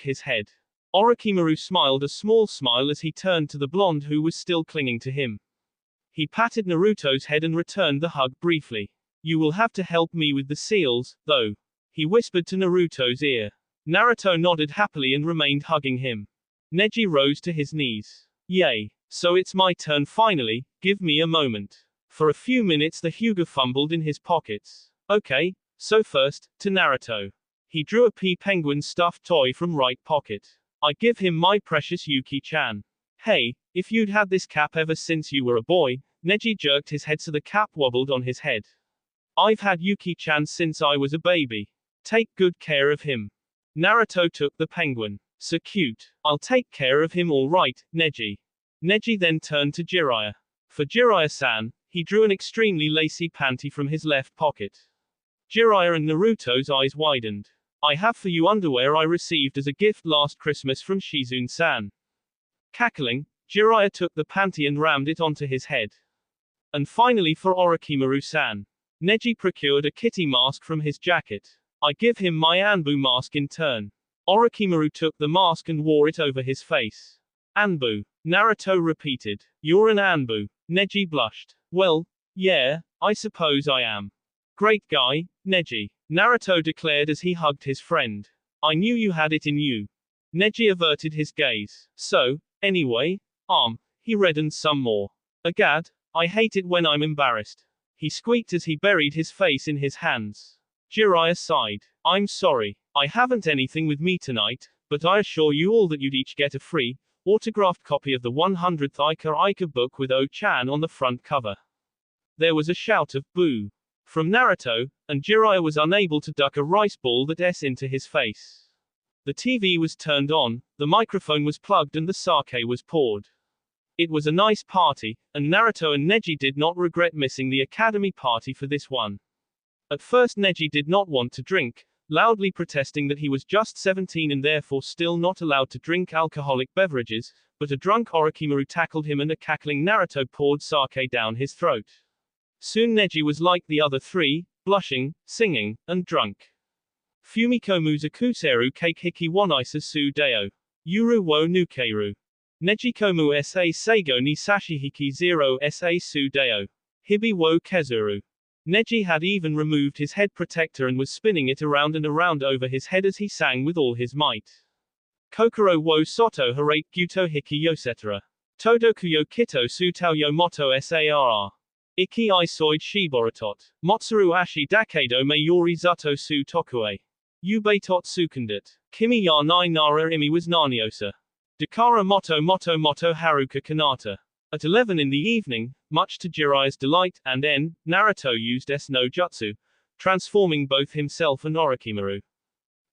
shook his head. Orochimaru smiled a small smile as he turned to the blonde who was still clinging to him. He patted Naruto's head and returned the hug briefly. You will have to help me with the seals, though. He whispered to Naruto's ear. Naruto nodded happily and remained hugging him. Neji rose to his knees. Yay. So it's my turn finally, give me a moment. For a few minutes the Hyuga fumbled in his pockets. Okay, so first, to Naruto. He drew a pea penguin stuffed toy from right pocket. I give him my precious Yuki-chan. Hey, if you'd had this cap ever since you were a boy. Neji jerked his head so the cap wobbled on his head. I've had Yuki-chan since I was a baby. Take good care of him. Naruto took the penguin. So cute. I'll take care of him all right, Neji. Neji then turned to Jiraiya. For Jiraiya-san, he drew an extremely lacy panty from his left pocket. Jiraiya and Naruto's eyes widened. I have for you underwear I received as a gift last Christmas from Shizune-san. Cackling, Jiraiya took the panty and rammed it onto his head. And finally for Orochimaru-san. Neji procured a kitty mask from his jacket. I give him my Anbu mask in turn. Orochimaru took the mask and wore it over his face. Anbu. Naruto repeated. You're an Anbu. Neji blushed. Well, yeah, I suppose I am. Great guy, Neji. Naruto declared as he hugged his friend. I knew you had it in you. Neji averted his gaze. So, anyway, he reddened some more. Agad, I hate it when I'm embarrassed. He squeaked as he buried his face in his hands. Jiraiya sighed. I'm sorry. I haven't anything with me tonight, But I assure you all that you'd each get a free, autographed copy of the 100th Ica Ica book with O-chan on the front cover. There was a shout of boo from Naruto, and Jiraiya was unable to duck a rice ball that s into his face. The TV was turned on, the microphone was plugged and the sake was poured. It was a nice party, and Naruto and Neji did not regret missing the academy party for this one. At first Neji did not want to drink, loudly protesting that he was just 17 and therefore still not allowed to drink alcoholic beverages, but a drunk Orochimaru tackled him and a cackling Naruto poured sake down his throat. Soon Neji was like the other three, blushing, singing, and drunk. Fumiko Muzakuseru Cake Hiki Wanaisa Su Deo. Yuru wo Nukeru. Nejikomu sa Seigo ni Sashihiki 0 sa Su Deo. Hibi wo Kezuru. Neji had even removed his head protector and was spinning it around and around over his head as he sang with all his might. Kokoro wo Soto Harate Gyuto Hiki Yosetara. Todokuyo Kito Sutao yo Moto Sarr. Iki I soid Shiboritot. Motsuru Ashi Dakedo me Yori Zuto Su Tokue. Ubeitot Sukandit. Kimi ya nai Nara Imi was Naniosa. Dakara Moto Moto Moto Haruka Kanata. At 11 in the evening, much to Jiraiya's delight, and Naruto used no jutsu, transforming both himself and Orochimaru.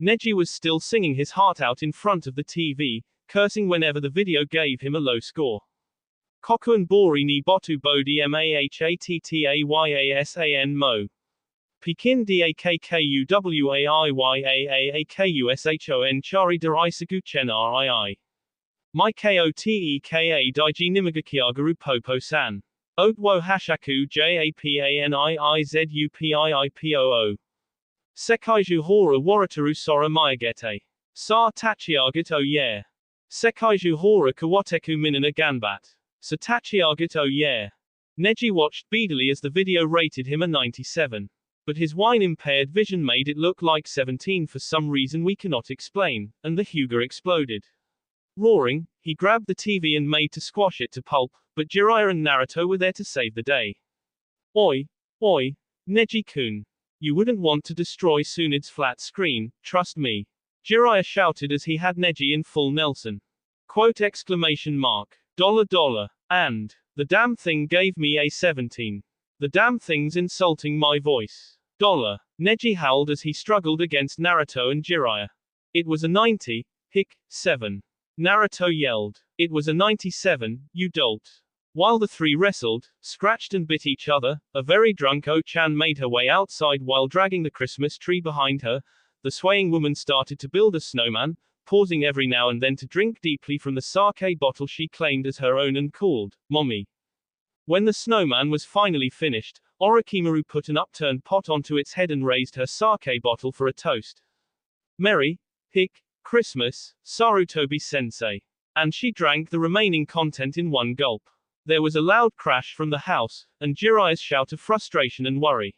Neji was still singing his heart out in front of the TV, cursing whenever the video gave him a low score. Kokuan Bori ni Botu Bodi Mahattayasan Mo. Pekin Dakkuyaayaashon Chari Darisagu Chen Rii. My Koteka Daiji Nimagakiagaru Popo San. Otwo Hashaku Japaniizupipoo. Sekaiju Hora Warataru Sora Mayagete. Sa Tachiagat oh yeah. Sekaiju Hora Kawateku Minana Ganbat. Satachiagat oh yeah. Neji watched beadily as the video rated him a 97. But his wine-impaired vision made it look like 17 for some reason we cannot explain, and the Hyuga exploded. Roaring, he grabbed the TV and made to squash it to pulp, but Jiraiya and Naruto were there to save the day. Oi, oi, Neji-kun. You wouldn't want to destroy Tsunde's flat screen, trust me. Jiraiya shouted as he had Neji in full Nelson. Quote exclamation mark. $. And. The damn thing gave me a 17. The damn thing's insulting my voice. $. Neji howled as he struggled against Naruto and Jiraiya. It was a 90, 7. Naruto yelled. It was a 97, you dolt. While the three wrestled, scratched and bit each other, a very drunk O-chan made her way outside while dragging the Christmas tree behind her. The swaying woman started to build a snowman, pausing every now and then to drink deeply from the sake bottle she claimed as her own and called, Mommy. When the snowman was finally finished, Orochimaru put an upturned pot onto its head and raised her sake bottle for a toast. Merry Christmas, Sarutobi-sensei. And she drank the remaining content in one gulp. There was a loud crash from the house, and Jiraiya's shout of frustration and worry.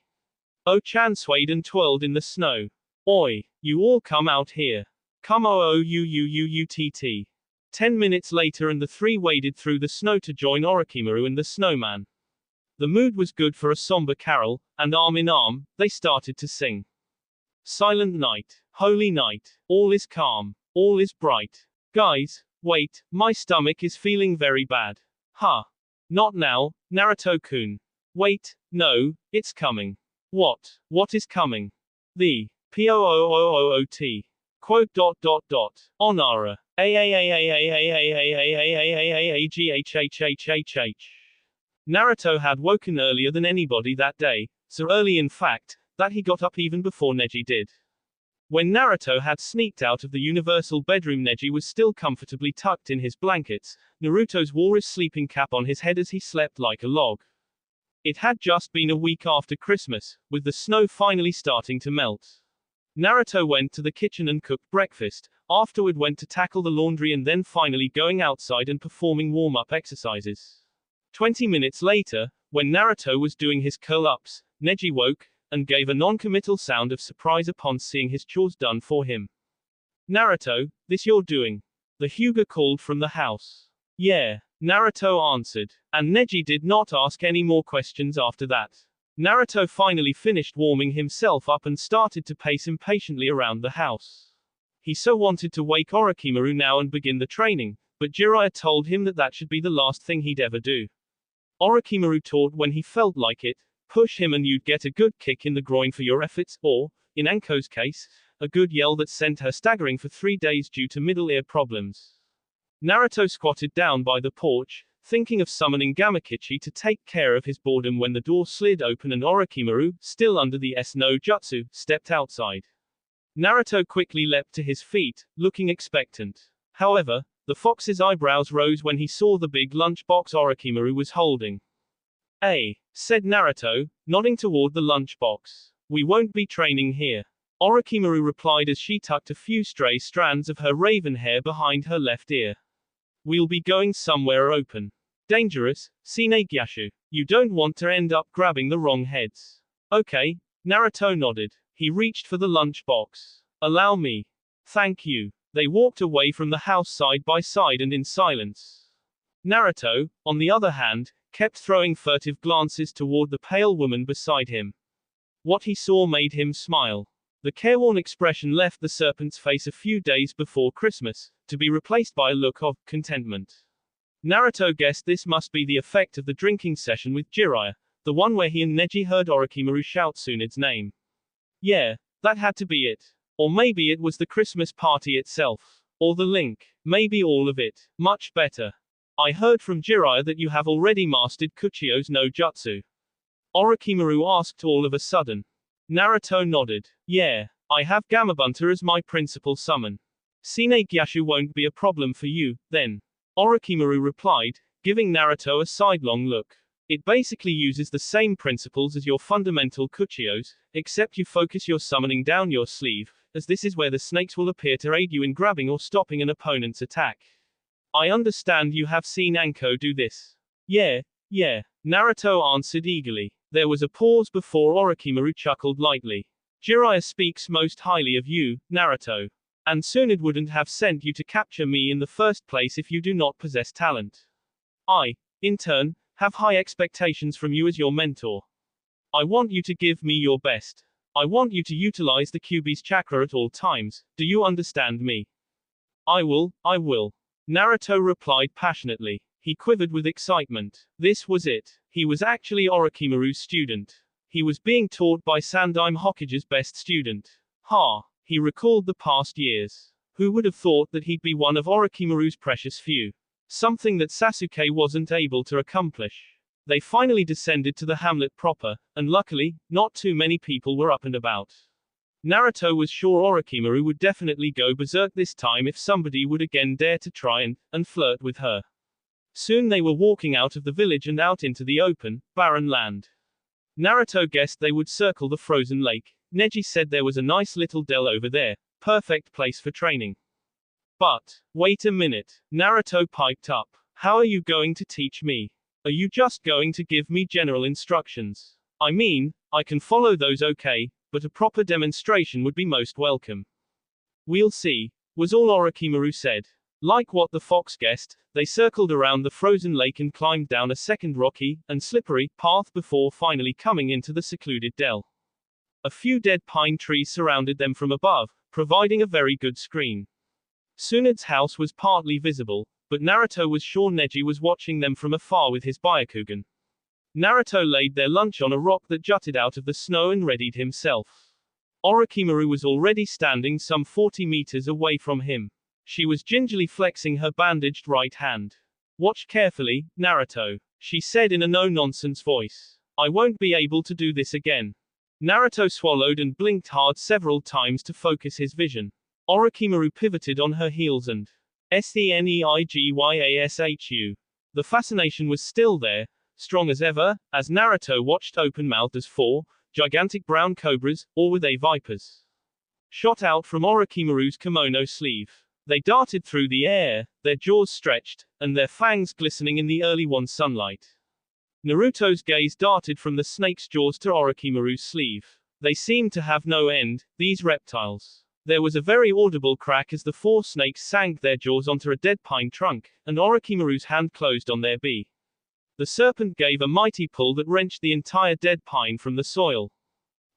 O-chan swayed and twirled in the snow. Oi, you all come out here. Come OOUUUUTT. 10 minutes later and the three waded through the snow to join Orochimaru and the snowman. The mood was good for a somber carol, and arm in arm, they started to sing. Silent night, holy night, all is calm, all is bright. Guys, wait, my stomach is feeling very bad. Huh. Not now, Naruto-kun. Wait, no, it's coming. What is coming? The POOOOOT. Quote. Onara. AAAAAAAAAAAAAGHHHHH. Naruto had woken earlier than anybody that day, so early in fact, that he got up even before Neji did. When Naruto had sneaked out of the universal bedroom, Neji was still comfortably tucked in his blankets, Naruto's walrus sleeping cap on his head as he slept like a log. It had just been a week after Christmas, with the snow finally starting to melt. Naruto went to the kitchen and cooked breakfast, afterward went to tackle the laundry and then finally going outside and performing warm-up exercises. 20 minutes later, when Naruto was doing his curl-ups, Neji woke, and gave a non-committal sound of surprise upon seeing his chores done for him. Naruto, this you're doing? The Hyuga called from the house. Yeah, Naruto answered, and Neji did not ask any more questions after that. Naruto finally finished warming himself up and started to pace impatiently around the house. He so wanted to wake Orochimaru now and begin the training, but Jiraiya told him that that should be the last thing he'd ever do. Orochimaru taught when he felt like it, push him and you'd get a good kick in the groin for your efforts, or, in Anko's case, a good yell that sent her staggering for 3 days due to middle ear problems. Naruto squatted down by the porch, thinking of summoning Gamakichi to take care of his boredom when the door slid open and Orochimaru, still under the no jutsu, stepped outside. Naruto quickly leapt to his feet, looking expectant. However, the fox's eyebrows rose when he saw the big lunchbox Orochimaru was holding. Said Naruto, nodding toward the lunchbox. We won't be training here. Orochimaru replied as she tucked a few stray strands of her raven hair behind her left ear. We'll be going somewhere open. Dangerous, Sine Gyashu. You don't want to end up grabbing the wrong heads. Okay, Naruto nodded. He reached for the lunchbox. Allow me. Thank you. They walked away from the house side by side and in silence. Naruto, on the other hand, kept throwing furtive glances toward the pale woman beside him. What he saw made him smile. The careworn expression left the serpent's face a few days before Christmas, to be replaced by a look of contentment. Naruto guessed this must be the effect of the drinking session with Jiraiya, the one where he and Neji heard Orochimaru shout Tsunade's name. Yeah, that had to be it. Or maybe it was the Christmas party itself. Or the link. Maybe all of it. Much better. I heard from Jiraiya that you have already mastered Kuchio's no jutsu. Orochimaru asked all of a sudden. Naruto nodded. Yeah, I have Gamabunta as my principal summon. Sine Gyashu won't be a problem for you, then. Orochimaru replied, giving Naruto a sidelong look. It basically uses the same principles as your fundamental Kuchios, except you focus your summoning down your sleeve, as this is where the snakes will appear to aid you in grabbing or stopping an opponent's attack. I understand you have seen Anko do this. Yeah, Naruto answered eagerly. There was a pause before Orochimaru chuckled lightly. Jiraiya speaks most highly of you, Naruto. And Tsunade wouldn't have sent you to capture me in the first place if you do not possess talent. I, in turn, have high expectations from you as your mentor. I want you to give me your best. I want you to utilize the Kyuubi's chakra at all times. Do you understand me? I will. Naruto replied passionately. He quivered with excitement. This was it. He was actually Orochimaru's student. He was being taught by Sandaime Hokage's best student. He recalled the past years. Who would have thought that he'd be one of Orochimaru's precious few? Something that Sasuke wasn't able to accomplish. They finally descended to the hamlet proper, and luckily, not too many people were up and about. Naruto was sure Orochimaru would definitely go berserk this time if somebody would again dare to try and flirt with her. Soon they were walking out of the village and out into the open, barren land. Naruto guessed they would circle the frozen lake. Neji said there was a nice little dell over there, perfect place for training. But, wait a minute, Naruto piped up. How are you going to teach me? Are you just going to give me general instructions? I mean, I can follow those okay, but a proper demonstration would be most welcome. We'll see, was all Orochimaru said. Like what the fox guessed, they circled around the frozen lake and climbed down a second rocky and slippery path before finally coming into the secluded dell. A few dead pine trees surrounded them from above, providing a very good screen. Tsunade's house was partly visible, but Naruto was sure Neji was watching them from afar with his Byakugan. Naruto laid their lunch on a rock that jutted out of the snow and readied himself. Orochimaru was already standing some 40 meters away from him. She was gingerly flexing her bandaged right hand. Watch carefully, Naruto, she said in a no-nonsense voice. I won't be able to do this again. Naruto swallowed and blinked hard several times to focus his vision. Orochimaru pivoted on her heels and Stenigyashu. The fascination was still there, strong as ever, as Naruto watched open-mouthed as 4 gigantic brown cobras, or were they vipers, shot out from Orochimaru's kimono sleeve. They darted through the air, their jaws stretched, and their fangs glistening in the early one sunlight. Naruto's gaze darted from the snake's jaws to Orochimaru's sleeve. They seemed to have no end, these reptiles. There was a very audible crack as the 4 snakes sank their jaws onto a dead pine trunk, and Orochimaru's hand closed on their bee. The serpent gave a mighty pull that wrenched the entire dead pine from the soil.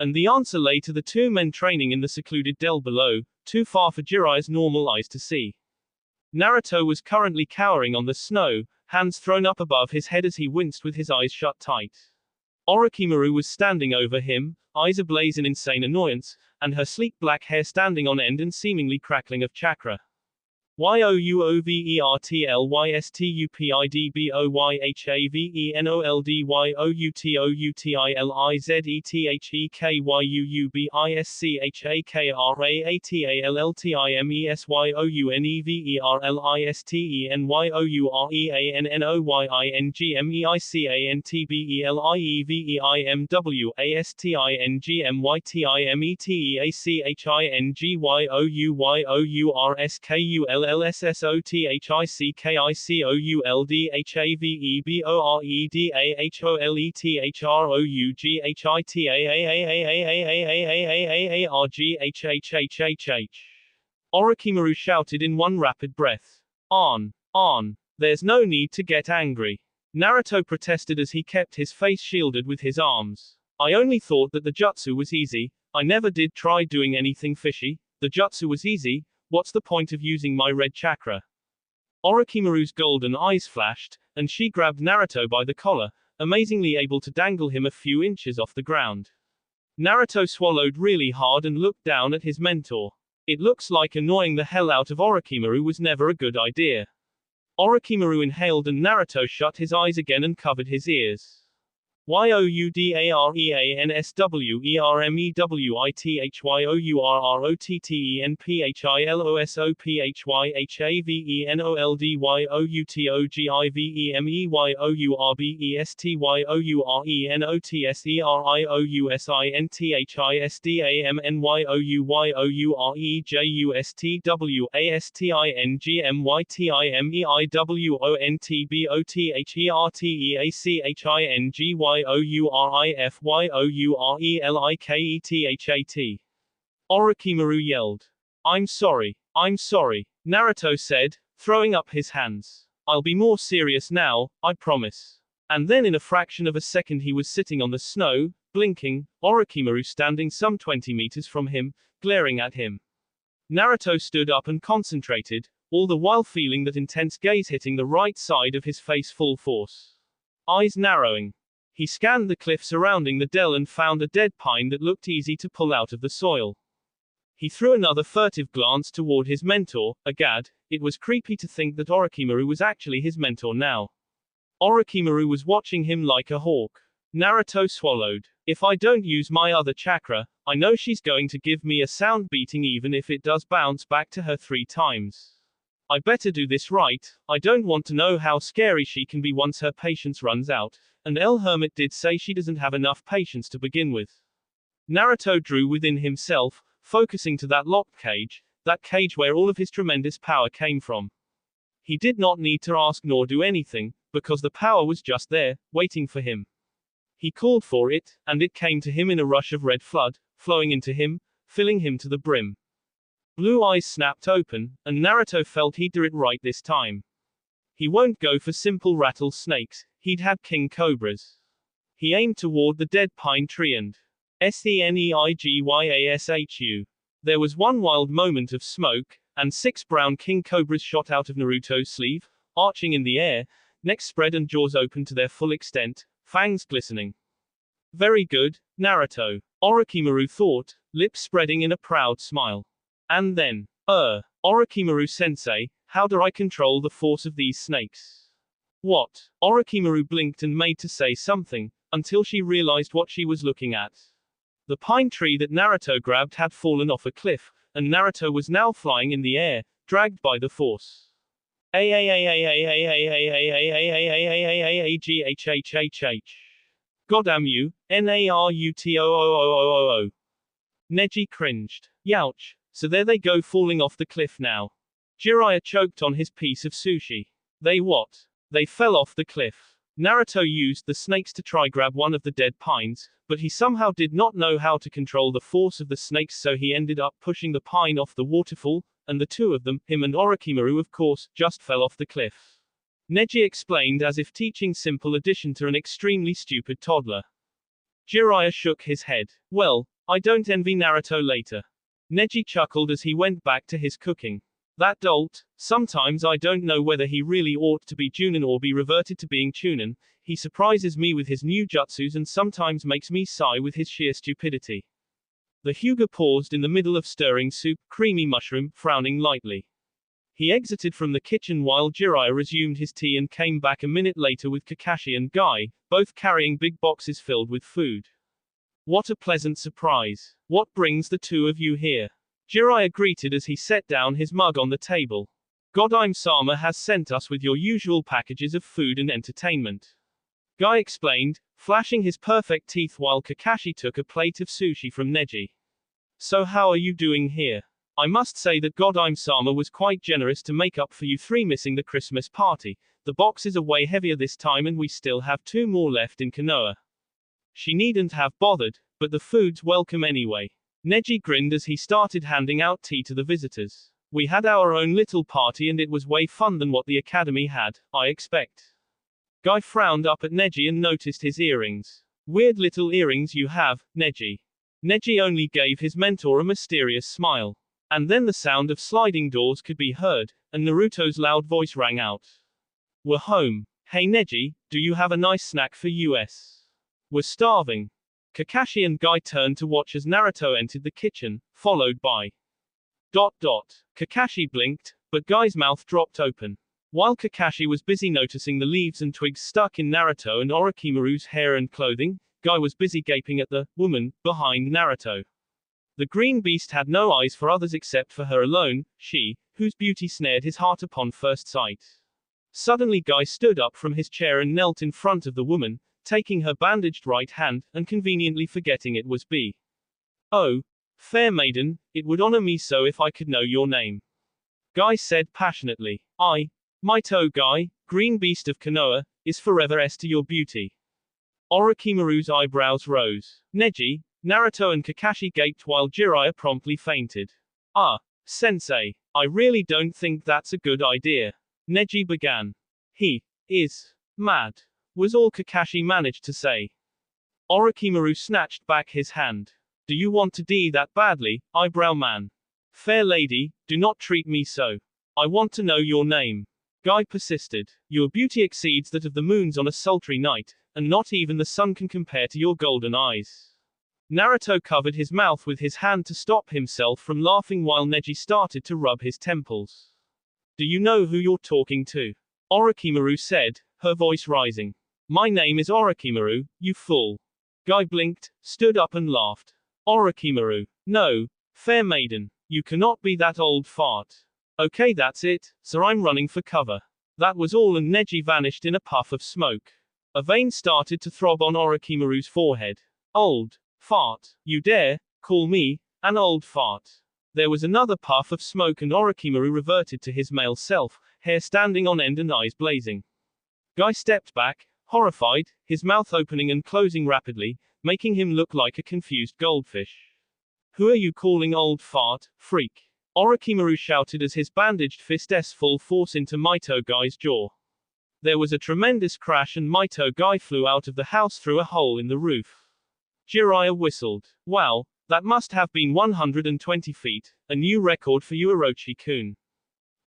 And the answer lay to the two men training in the secluded dell below, too far for Jiraiya's normal eyes to see. Naruto was currently cowering on the snow, hands thrown up above his head as he winced with his eyes shut tight. Orochimaru was standing over him, eyes ablaze in insane annoyance, and her sleek black hair standing on end and seemingly crackling of chakra. Orochimaru shouted in one rapid breath. On. There's no need to get angry. Naruto protested as he kept his face shielded with his arms. I only thought that the jutsu was easy, I never did try doing anything fishy, the jutsu was easy, what's the point of using my red chakra? Orochimaru's golden eyes flashed, and she grabbed Naruto by the collar, amazingly able to dangle him a few inches off the ground. Naruto swallowed really hard and looked down at his mentor. It looks like annoying the hell out of Orochimaru was never a good idea. Orochimaru inhaled and Naruto shut his eyes again and covered his ears. Orochimaru yelled. I'm sorry, Naruto said, throwing up his hands. I'll be more serious now, I promise. And then in a fraction of a second he was sitting on the snow, blinking, Orochimaru standing some 20 meters from him, glaring at him. Naruto stood up and concentrated, all the while feeling that intense gaze hitting the right side of his face full force. Eyes narrowing. He scanned the cliff surrounding the dell and found a dead pine that looked easy to pull out of the soil. He threw another furtive glance toward his mentor, Agad. It was creepy to think that Orochimaru was actually his mentor now. Orochimaru was watching him like a hawk. Naruto swallowed. If I don't use my other chakra, I know she's going to give me a sound beating even if it does bounce back to her 3 times. I better do this right, I don't want to know how scary she can be once her patience runs out, and El Hermit did say she doesn't have enough patience to begin with. Naruto drew within himself, focusing to that locked cage, that cage where all of his tremendous power came from. He did not need to ask nor do anything, because the power was just there, waiting for him. He called for it, and it came to him in a rush of red flood, flowing into him, filling him to the brim. Blue eyes snapped open, and Naruto felt he'd do it right this time. He won't go for simple rattlesnakes, he'd had king cobras. He aimed toward the dead pine tree and Senigyasu. There was one wild moment of smoke, and 6 brown king cobras shot out of Naruto's sleeve, arching in the air, necks spread and jaws open to their full extent, fangs glistening. Very good, Naruto, Orochimaru thought, lips spreading in a proud smile. And then, Orochimaru-sensei, how do I control the force of these snakes? What? Orochimaru blinked and made to say something, until she realized what she was looking at. The pine tree that Naruto grabbed had fallen off a cliff, and Naruto was now flying in the air, dragged by the force. Goddamn you, Naruto. Neji cringed. Youch. So there they go falling off the cliff now. Jiraiya choked on his piece of sushi. They what? They fell off the cliff. Naruto used the snakes to try grab one of the dead pines, but he somehow did not know how to control the force of the snakes, so he ended up pushing the pine off the waterfall, and the two of them, him and Orochimaru of course, just fell off the cliff. Neji explained as if teaching simple addition to an extremely stupid toddler. Jiraiya shook his head. Well, I don't envy Naruto later. Neji chuckled as he went back to his cooking. That dolt, sometimes I don't know whether he really ought to be Chunin or be reverted to being Chunin. He surprises me with his new jutsus and sometimes makes me sigh with his sheer stupidity. The Hyuga paused in the middle of stirring soup, creamy mushroom, frowning lightly. He exited from the kitchen while Jiraiya resumed his tea and came back a minute later with Kakashi and Guy, both carrying big boxes filled with food. What a pleasant surprise. What brings the two of you here? Jiraiya greeted as he set down his mug on the table. Godime-sama has sent us with your usual packages of food and entertainment. Guy explained, flashing his perfect teeth while Kakashi took a plate of sushi from Neji. So how are you doing here? I must say that Godime-sama was quite generous to make up for you three missing the Christmas party. The boxes are way heavier this time and we still have 2 more left in Konoha. She needn't have bothered, but the food's welcome anyway. Neji grinned as he started handing out tea to the visitors. We had our own little party and it was way fun than what the academy had, I expect. Guy frowned up at Neji and noticed his earrings. Weird little earrings you have, Neji. Neji only gave his mentor a mysterious smile. And then the sound of sliding doors could be heard, and Naruto's loud voice rang out. We're home. Hey Neji, do you have a nice snack for us? We're starving. Kakashi and Guy turned to watch as Naruto entered the kitchen, followed by. Kakashi blinked, but Guy's mouth dropped open. While Kakashi was busy noticing the leaves and twigs stuck in Naruto and Orochimaru's hair and clothing, Guy was busy gaping at the woman behind Naruto. The green beast had no eyes for others except for her alone, she, whose beauty snared his heart upon first sight. Suddenly Guy stood up from his chair and knelt in front of the woman, taking her bandaged right hand, and conveniently forgetting it was B. Oh, fair maiden, it would honor me so if I could know your name. Guy said passionately. I, Mito Guy, green beast of Konoha, is forever to your beauty. Orochimaru's eyebrows rose. Neji, Naruto and Kakashi gaped while Jiraiya promptly fainted. Ah, sensei, I really don't think that's a good idea. Neji began. He is mad, was all Kakashi managed to say. Orochimaru snatched back his hand. Do you want to die that badly, eyebrow man? Fair lady, do not treat me so. I want to know your name. Guy persisted. Your beauty exceeds that of the moons on a sultry night, and not even the sun can compare to your golden eyes. Naruto covered his mouth with his hand to stop himself from laughing while Neji started to rub his temples. Do you know who you're talking to? Orochimaru said, her voice rising. My name is Orochimaru, you fool. Guy blinked, stood up and laughed. Orochimaru. No, fair maiden. You cannot be that old fart. Okay, that's it, so I'm running for cover. That was all and Neji vanished in a puff of smoke. A vein started to throb on Orochimaru's forehead. Old fart. You dare call me an old fart? There was another puff of smoke and Orochimaru reverted to his male self, hair standing on end and eyes blazing. Guy stepped back, horrified, his mouth opening and closing rapidly, making him look like a confused goldfish. Who are you calling old fart, freak? Orochimaru shouted as his bandaged fist full force into Mito Guy's jaw. There was a tremendous crash and Mito Guy flew out of the house through a hole in the roof. Jiraiya whistled. Wow, that must have been 120 feet, a new record for you Orochi-kun.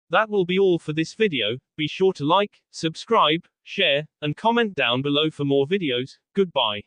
That will be all for this video. Be sure to like, subscribe, share, and comment down below for more videos. Goodbye.